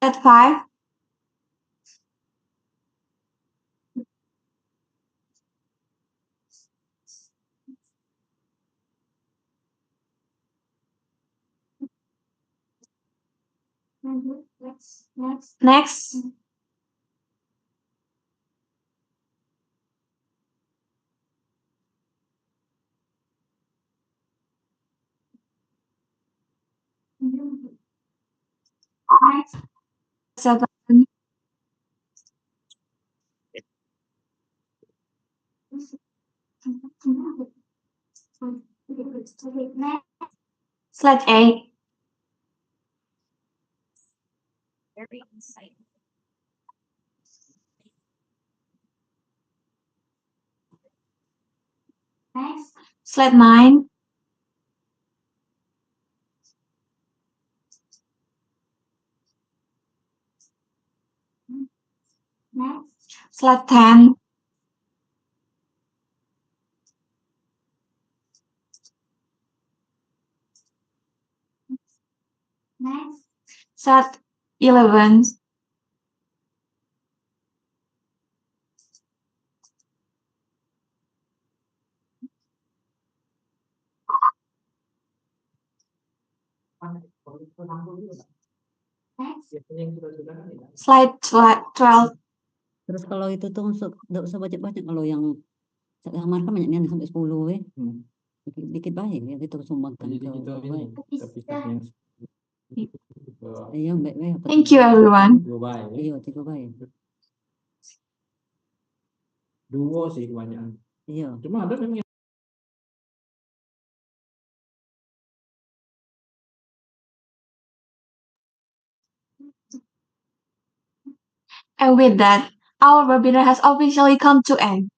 Slide 5. Next. Seven. Slide 8. Very insightful. Next. Slide 9. Next. Slide 10. Next. Slide 11. Slide 12. Terus kalau itu tuh nggak usah banyak-banyak, kalau yang saya kamar kan banyaknya sampai 10 ya. Dikit baik ya gitu sumbangkan ke iya baik. Thank you, everyone. Iya, tiga baik. Duo sih kebanyakan. Iya. Cuma ada yang And with that, our webinar has officially come to end.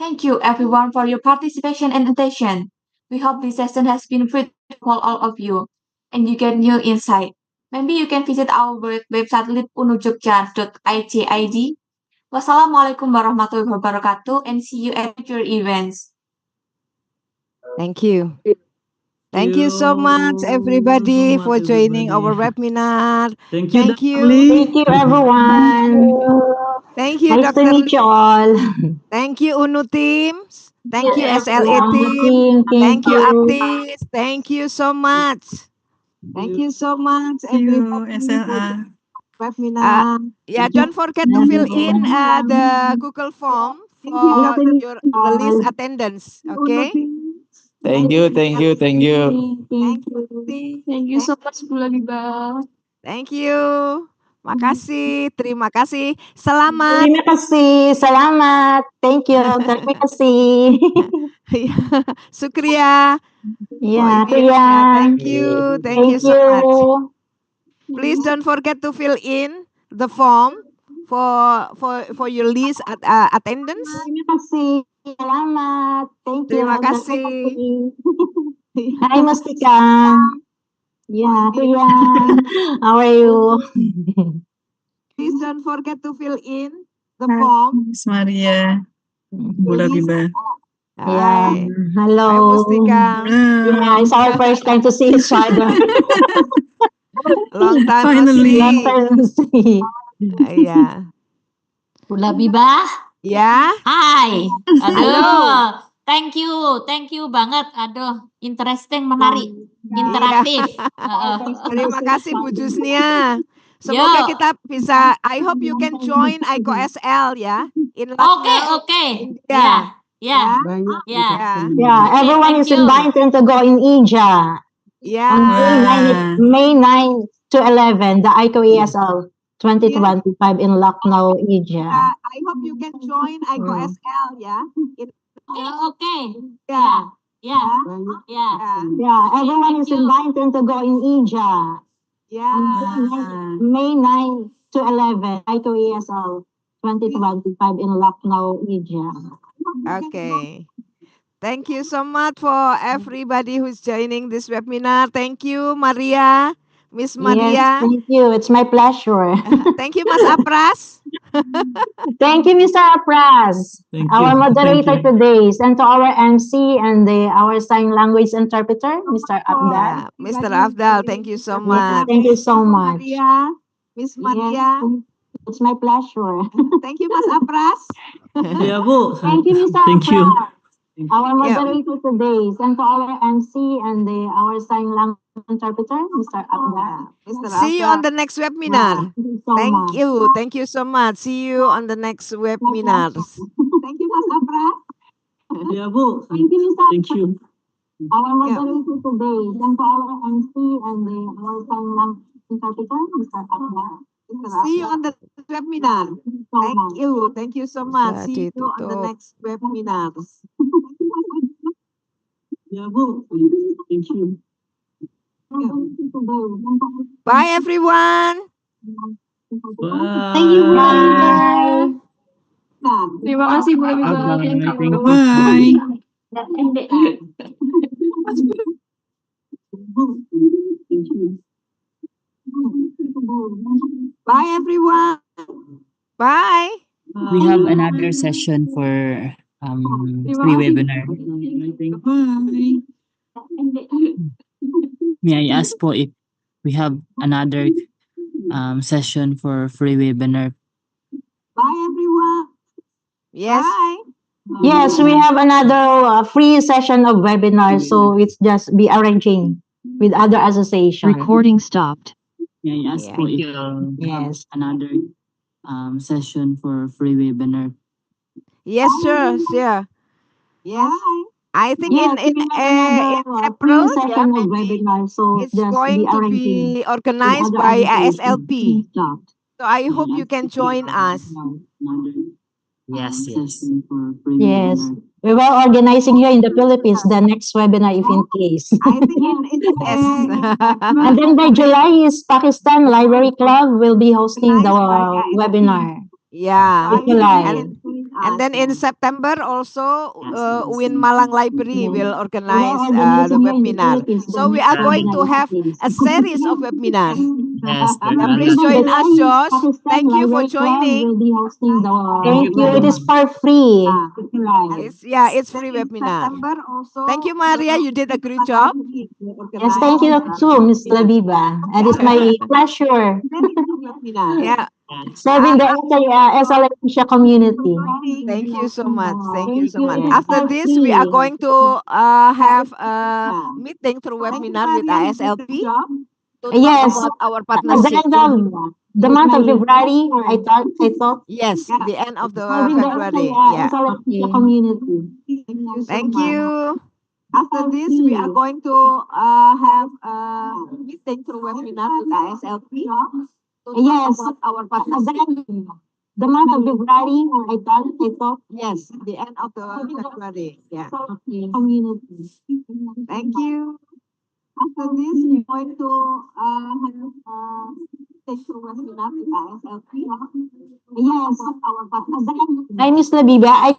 Thank you everyone for your participation and attention. We hope this session has been fruitful for all of you and you get new insight. Maybe you can visit our website libunujogja.id. Wassalamualaikum warahmatullahi wabarakatuh and see you at your events. Thank you. Thank you so much, everybody, for joining our webinar. Thank you, Thank you. Dr. Thank you, everyone. Thank you, Nice to Dr. meet you all. Thank you, UNU teams. Thank you, Yes, SLA team. Thank Thank you, you. Aptis. Thank you so much. Thank you so much, everybody, for webinar. Yeah, don't forget to fill in the Google form for your release attendance. Okay. Thank you. Thank you. Thank you. Thank you so much, Bu Labibah. Thank you. Makasih. Terima kasih. Selamat. Terima kasih. Selamat. Thank you. Terima kasih. Sukriya. Yeah, Thank you. Thank you Thank so much. you. Please don't forget to fill in the form for your list attendance. Terima kasih. Selamat. Thank you. Terima kasih. Hai Mustika. Yeah, how are you? Please don't forget to fill in the form Miss Maria. Bu Labibah. Yeah. Hi. Hi, Hello. Mustika. Yeah, it's our first time to see each other. Long time no Finally. Long see. time to see. Yeah. Bu Labibah, Yeah. hai. Halo. Aduh, thank you banget. Aduh, interesting, menarik, interaktif. Heeh. Terima kasih Bu Jusnia. Yo. Semoga kita bisa, I hope you can join ICOSL ya. In Lucknow, Oke. India. Ya. Yeah, everyone Thank is you. invited to go in Asia Ya. on Wah. May 9 to 11, the ICOESL 2025 in Lucknow, Asia. I hope you can join ICOSL ya. In Oke. India. Ya. Yeah, everyone is invited to go in Asia Ya. on May 9 to 11, ICOESL 2025 in Lucknow, Asia. Okay. Thank you so much for everybody who's joining this webinar. Thank you, Maria, Miss Yes, Maria. thank you. It's my pleasure. Thank you, Mas Apraz. Thank you, Mr. Apraz, Thank our you. moderator Thank you. today, and to our MC and our sign language interpreter, Mr. Abdal. Yeah, Mr. Afdal, thank you so Yes, much. thank you so much. Maria, Miss Yes, Maria. it's my pleasure. Thank you, Mas Apraz. Ya Bu. Thank you, Mr. Thank you. Apraz, our moderator today, and to our MC and our sign language interpreter, Mr. Abdal. See you on the next webinar. Thank you so much. Thank you so much. See you on the next webinars. Thank you, Mas Apraz. Ya Bu. Thank you, Mr. Thank you. Our moderator today, and to our MC and our sign language interpreter, Mr. Abdal. See you on the webinar. Thank you so much. See you on the next webinars. Ya Bu. Thank you. Bye everyone. Bye. Thank you, bye. Terima kasih Bu Labibah. Bye. Thank Thank you. you. Bye everyone. Bye. We have another session for free webinar. Bye. May I ask po if we have another session for free webinar? Bye everyone. Yes. Bye. Yes, we have another free session of webinar, so it's just be arranging with other associations. Recording stopped. May I ask Yeah. po if Yes. another session for free webinar? Yes, sure. Yes. I think Yes, in we have another April, free session of maybe webinar, so it's just going be to arranging be with organized other by associations. ASLP. So I hope you can join us. Yes. Yes, we were organizing here in the Philippines the next webinar if in case. I think in yes. And then by July is Pakistan Library Club will be hosting the webinar. Yeah. It's July. And then in September also, Win Malang Library will organize We are the organizing here in the webinar. Philippines the So we next are going webinar to if in have case. a series of webinars. Yes, Yeah, please join us, Josh. Thank you for joining. Will be hosting the Thank you. It is for free. It's free webinar. Thank you, Maria. You did a great job. Yes, thank you too, Ms. Labibah. And it's my pleasure Yeah. serving the SLA-Asia community. Thank you so much. Thank you so much. Yes. After this, we are going to have a meeting through webinar with ASLP to talk Yes. about our At the partnership. end of the month of February, I thought Yes, the end of the serving the February. Yeah. SLA-Asia community. Thank you. After this, we are going to have a meeting through webinar with ASLP to Yes. talk about our At partnership. the month of February, I thought Yes, the end of the February. Yeah. community. Thank you. After this, we're going to have a meeting through webinar with ASLP. Yes. Our partnership. I Miss Labibah. I